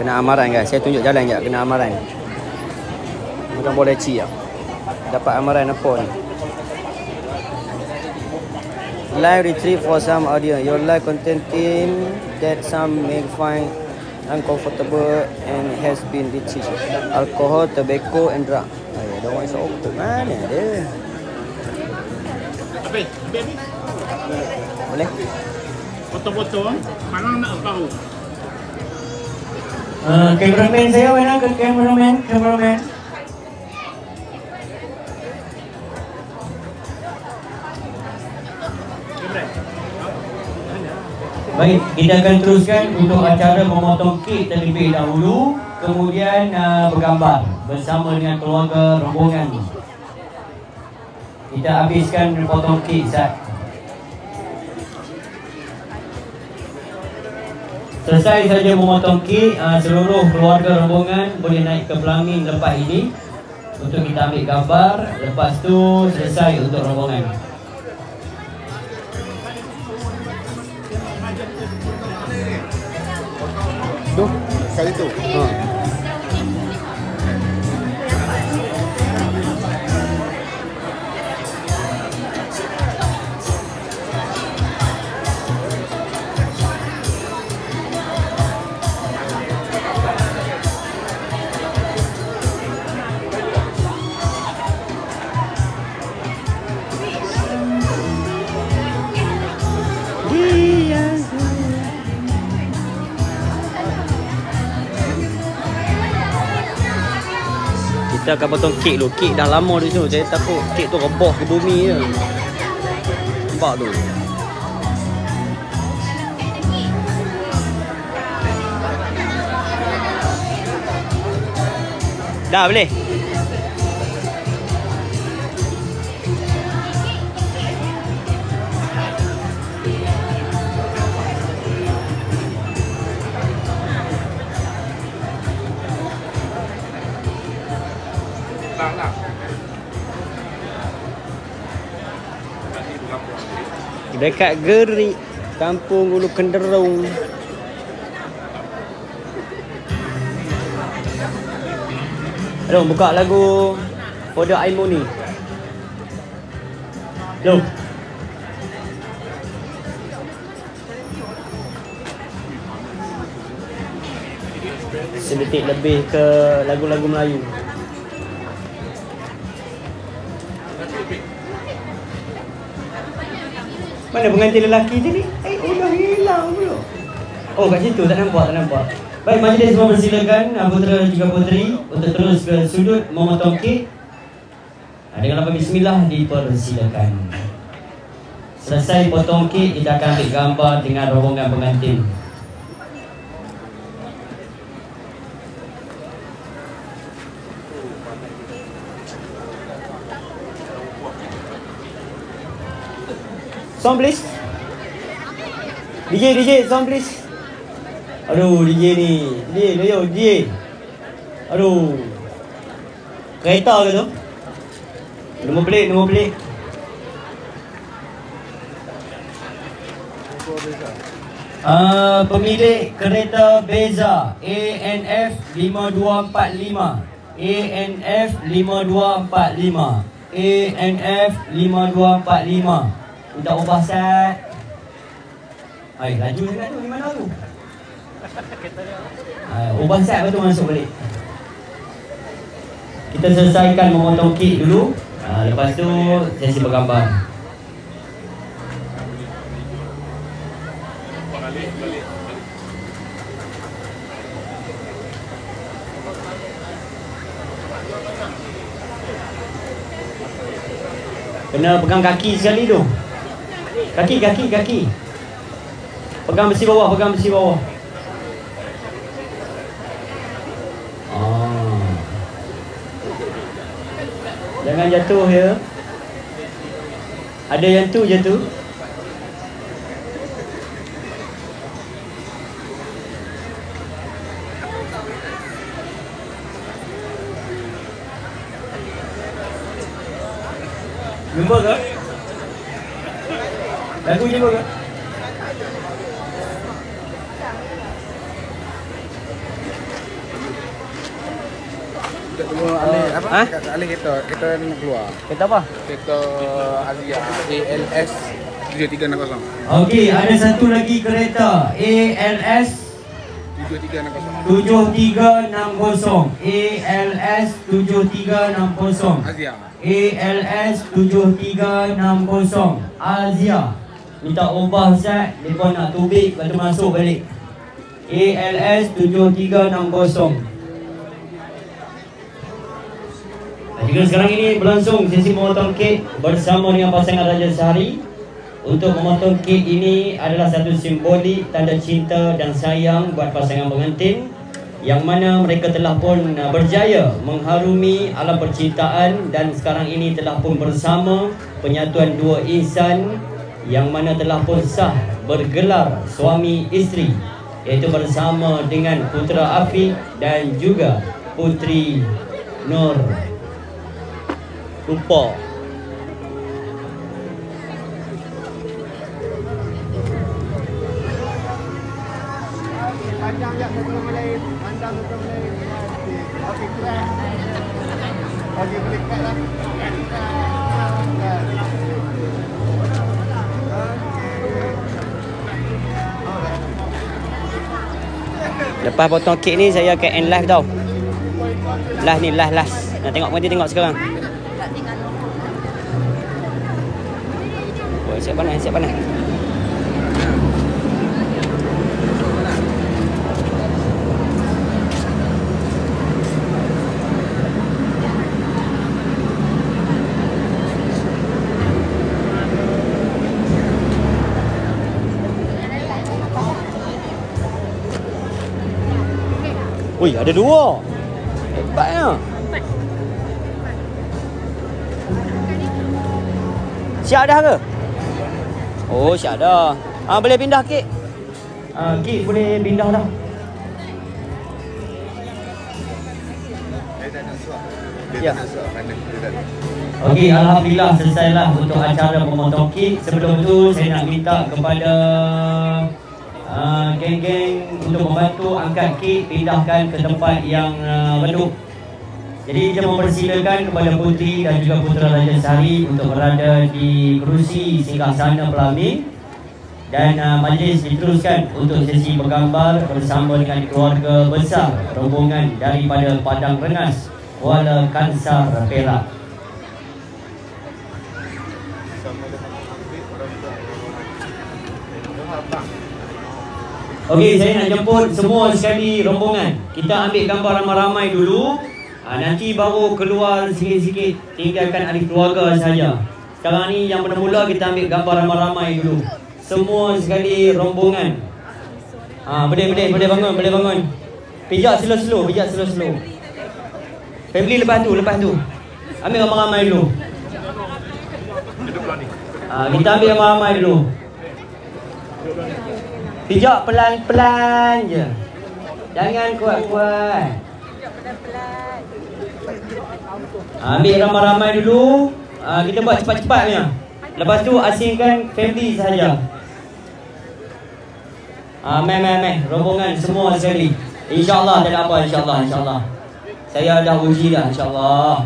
Kena amaran guys. Saya tunjuk jalan sekejap. Kena amaran. Bukan boleh cik lah. Dapat amaran apa ni? Live retrieve for some audience. Your live content team that some may find uncomfortable and has been retrieved. Alcohol, tobacco and drug. Ada orang esok oktober. Mana dia? Habis. Boleh? Foto-foto, mana nak tahu? Cameraman saya mana? Cameraman. Baik, kita akan teruskan untuk acara memotong kek terlebih dahulu. Kemudian bergambar bersama dengan keluarga rombongan. Kita habiskan potong kek Zat. Selesai saja memotong kek, seluruh keluarga rombongan boleh naik ke pelangin lepas ini untuk kita ambil gambar. Lepas tu selesai untuk rombongan. Tu, kali tu. Kita akan potong kek dulu. Kek dah lama di situ. Saya takut kek tu rebah ke bumi je. Nampak tu. Dah boleh? Dekat Gerik, Kampung Ulu Kenderung. Hello, buka lagu Kode Aimoni. Hello. Sedetik lebih ke lagu-lagu Melayu. Mana pengantin lelaki tadi? Dah hilang pula. Oh, kat situ tak nampak. Baik, majlis semua persilakan putera dan juga puteri untuk terus ke sudut memotong kek. Dengan lafaz bismillah dipersilakan. Selesai potong kek, kita akan ambil gambar dengan rombongan pengantin. Sound please. DJ, sound please. Aduh, DJ ni. DJ. Aduh. Kereta ke tu? Nombor pelik. Pemilik kereta Beza ANF 5245. ANF 5245. Minta ubah set. Hai, laju sangat tu. Di mana tu? Ubah set lepas tu masuk balik. Kita selesaikan memotong kek dulu. Lepas tu sesi bergambar. Kena pegang kaki sekali tu. Kaki. Pegang besi bawah. Jangan jatuh ya. Ada yang tu jatuh. Jumpa ke? Lagu jumpa ke? Alih kereta nak keluar. Kereta apa? Kereta Azia ALS 7360. Okey, ada satu lagi kereta ALS 7360. ALS 7360. Azia. ALS 7360 Azia. Minta ubah Ustaz, mereka nak tubik lepas tu masuk balik. ALS 7360. Jika sekarang ini berlangsung sesi memotong kek bersama dengan pasangan Raja Sehari. Untuk memotong kek ini adalah satu simbolik tanda cinta dan sayang buat pasangan pengantin, yang mana mereka telah pun berjaya mengharumi alam percintaan dan sekarang ini telah pun bersama penyatuan dua insan yang mana telah pun sah bergelar suami isteri, iaitu bersama dengan Putera Afiq dan juga Puteri Nur Rupa. Pandang tak satu sama lain. Okey, kelas. Okey, boleh cut lah. Lepas potong kek ni saya akan end live tau. Last ni last. Nak tengok nanti tengok sekarang. Oh, siap panas. Ui, ada 2. Hebatnya. Siap dah ke? Oh, siap dah. Boleh pindah kek. Kek boleh pindah dah. Ya. Okey, alhamdulillah selesailah untuk acara memotong kek. Sebelum tu saya nak minta kepada geng-geng untuk membantu angkat kek, pindahkan ke tempat yang redup. Jadi saya mempersilakan kepada puteri dan juga putera Raja Sehari untuk berada di kerusi singgasana Pelamin. Dan majlis diteruskan untuk sesi bergambar bersama dengan keluarga besar rombongan daripada Padang Rengas, Kuala Kansar, Perak. Okey, saya nak jemput semua sekali rombongan. Kita ambil gambar ramai-ramai dulu. Nanti baru keluar sikit-sikit, tinggalkan ahli keluarga saja. Sekarang ni yang mula-mula kita ambil gambar ramai-ramai dulu. Semua sekali rombongan. Boleh bangun. Pijak slow-slow. Family lepas tu. Ambil ramai-ramai dulu. Kita ambil ramai-ramai dulu. Pijak pelan-pelan je. Jangan kuat-kuat. Ambil ramai-ramai dulu. Kita buat cepat-cepat punya. Lepas tu asingkan family sahaja. Meh. Rombongan semua sekali. InsyaAllah tak ada apa, insyaAllah. Saya dah uji dah, insyaAllah.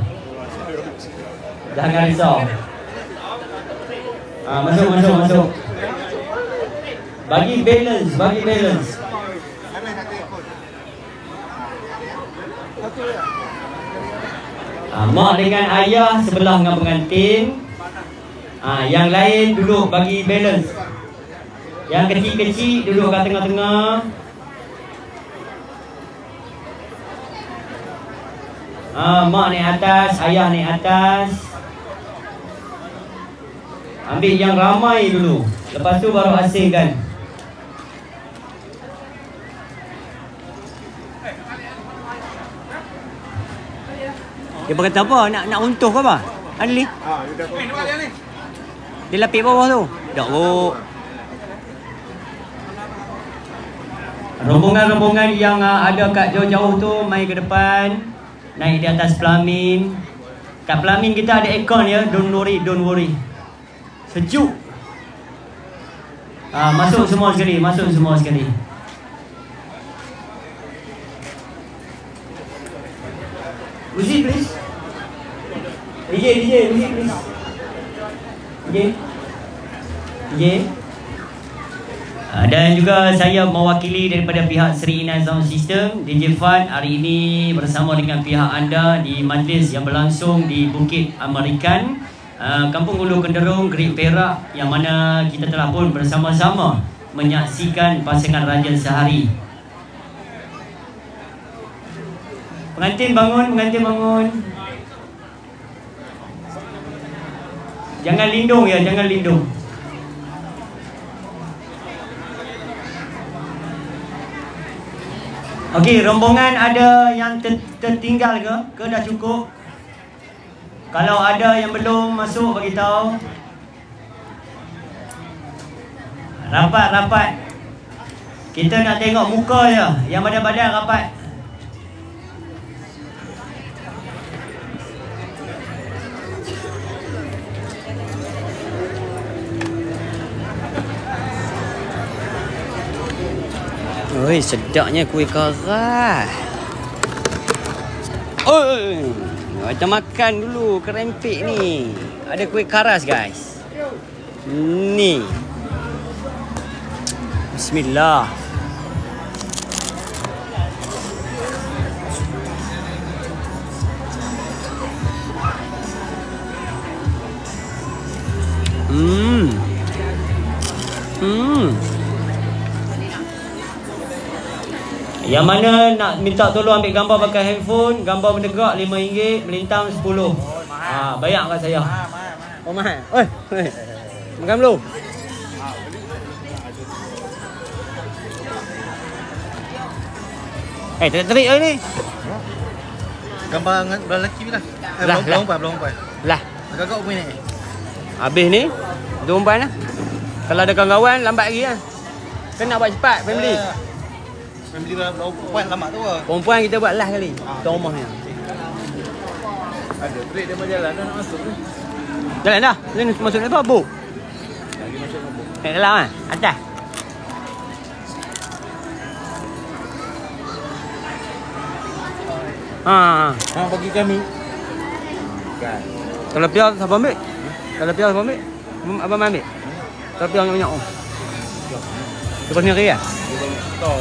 Jangan risau. Masuk. Bagi balance. Mak dengan ayah sebelah dengan pengantin. Yang lain duduk bagi balance. Yang kecil-kecil duduk kat tengah-tengah. Mak naik atas, ayah naik atas. Ambil yang ramai dulu. Lepas tu baru asingkan. Dia berkata apa? Nak untuh ke apa? Adli? Dia lapik bawah tu. Tak oh. Rombongan-rombongan yang ada kat jauh-jauh tu mai ke depan. Naik di atas Pelamin. Kat Pelamin kita ada aircon ya. Don't worry. Sejuk. Masuk semua sekali. Music please. DJ music please. DJ. Dan juga saya mewakili daripada pihak Sri Inan Sound System, DJ Fad hari ini bersama dengan pihak anda di majlis yang berlangsung di Bukit American, Kampung Hulu Kenderung, Great Perak, yang mana kita telah pun bersama-sama menyaksikan pasangan Raja Sehari. Pengantin bangun. Jangan lindung ya, jangan lindung. Okey, rombongan ada yang tertinggal ke dah cukup? Kalau ada yang belum masuk, bagi tahu. Rapat. Kita nak tengok muka je. Yang badan-badan rapat. Oi, sedapnya kuih karas. Oi, kita makan dulu kerempik ni. Ada kuih karas, guys. Ni. Bismillah. Yang mana nak minta tolong ambil gambar pakai handphone, gambar berdegak RM5, melintang 10. Bayar kat saya. Oh mahal. Oi. Makan belum? Terik-terik ni. Gambar belah lelaki ni lah. Lah, Belum perempuan. Lah, Agak-agak umur ni. habis ni. Itu perempuan lah. Kalau ada kawan-kawan, lambat lagi lah. Kena buat cepat, family. Family perempuan lama tu lah. Perempuan kita buat last kali. Tuan rumah ni. Ada break dia jalan dah nak masuk ni. Jalan dah. Ni masuk ni tu apa? Lagi masuk nombor. Kat dalam kan? Atas. Bagi kami. Kan. Kalau piar siapa ambil? Kalau piar siapa ambil? Abang ambil? Kalau piar banyak-banyak. Lepas ni hari lah? Tahu.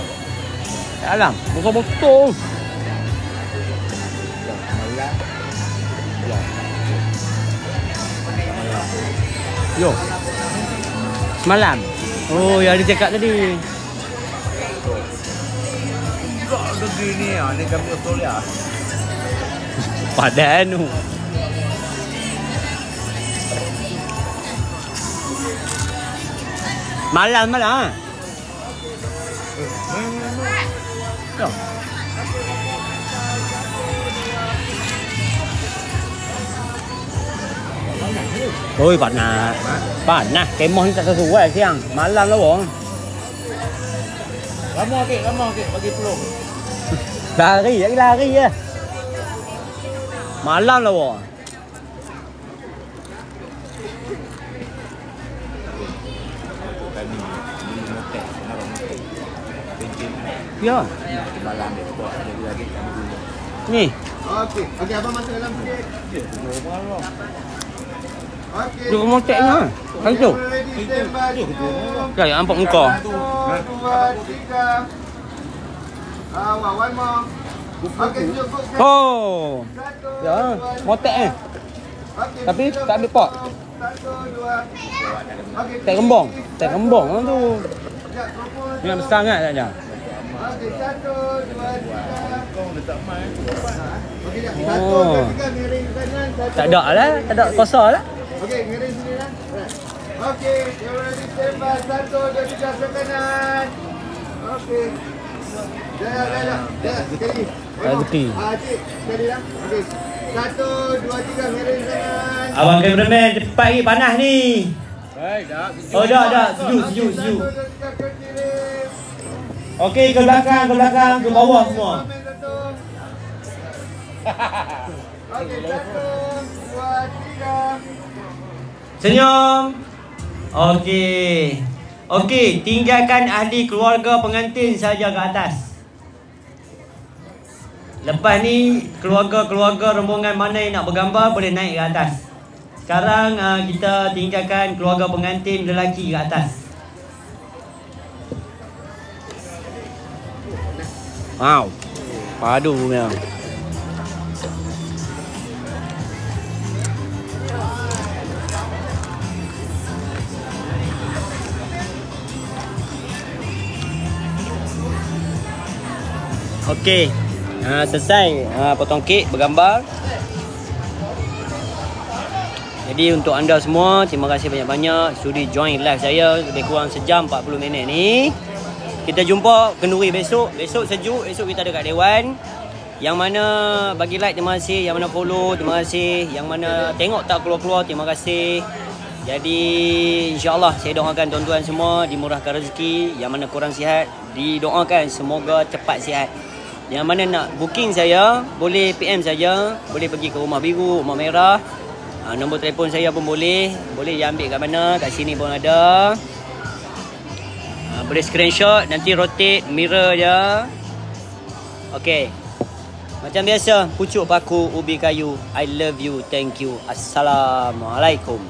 Kat dalam. Botol-botol. Yo. Semalam. Oh, yang dia cakap tadi. Kau negeri ni ni kami Australia. Padan tu. Malam. Yo. Ôi panas. Kemah ni tak sesuai siang. Malam lah bang. Lama ke bagi peluang. Lari je. Malam lah bang. Ya. Malam dia buat jadi lagi kami dulu. Ni. Okey, abang masuk dalam sikit. Okey. Duk motek ni ha. Kan tu. Kau yang nampak muka. 1, 2, 3. One more. Okey, cukup. Oh. Ya, motek ni. Tapi tak ambil pot. 1, 2. Okey. Tak kembang lah tu. Ni nak besar sangat tak je. Okey, 1, 2, 3. Kau letak mai. Okey, 1, Oh. 2, 3 miring kanan. Tak ada lah. Tak ada kosong lah. Okey, miring sini lah. Okey, you ready stand by. 1, 2, 3 ke kanan. Okey. Dah. Sekali. Sekali. Cik, sekali lah. Okey. 1, 2, 3 miring kanan. Abang cameraman cepat lagi panas ni. Baik dah. Oh dah. Sejuk. 1, 2, 3 ke kiri. Okey, ke belakang, ke bawah semua. Okey, 1, 2, 3. Senyum. Okey, tinggalkan ahli keluarga pengantin saja ke atas. Lepas ni keluarga-keluarga rombongan mana yang nak bergambar boleh naik ke atas. Sekarang kita tinggalkan keluarga pengantin lelaki ke atas. Wow. Padu memang. Okey. Selesai potong kek bergambar. Jadi untuk anda semua, terima kasih banyak-banyak sudi join live saya lebih kurang sejam 40 minit ni. Kita jumpa kenduri besok. Besok sejuk. Esok kita ada kat Dewan. Yang mana bagi like terima kasih. Yang mana follow terima kasih. Yang mana tengok tak keluar-keluar terima kasih. Jadi insyaAllah saya doakan tuan-tuan semua dimurahkan rezeki. Yang mana kurang sihat didoakan semoga cepat sihat. Yang mana nak booking saya boleh PM saja. Boleh pergi ke Rumah Biru, Rumah Merah. Nombor telefon saya pun boleh. Boleh dia ambil kat mana. Kat sini pun ada. Boleh screenshot, nanti rotate mirror je. Okey. Macam biasa, pucuk paku ubi kayu. I love you, thank you. Assalamualaikum.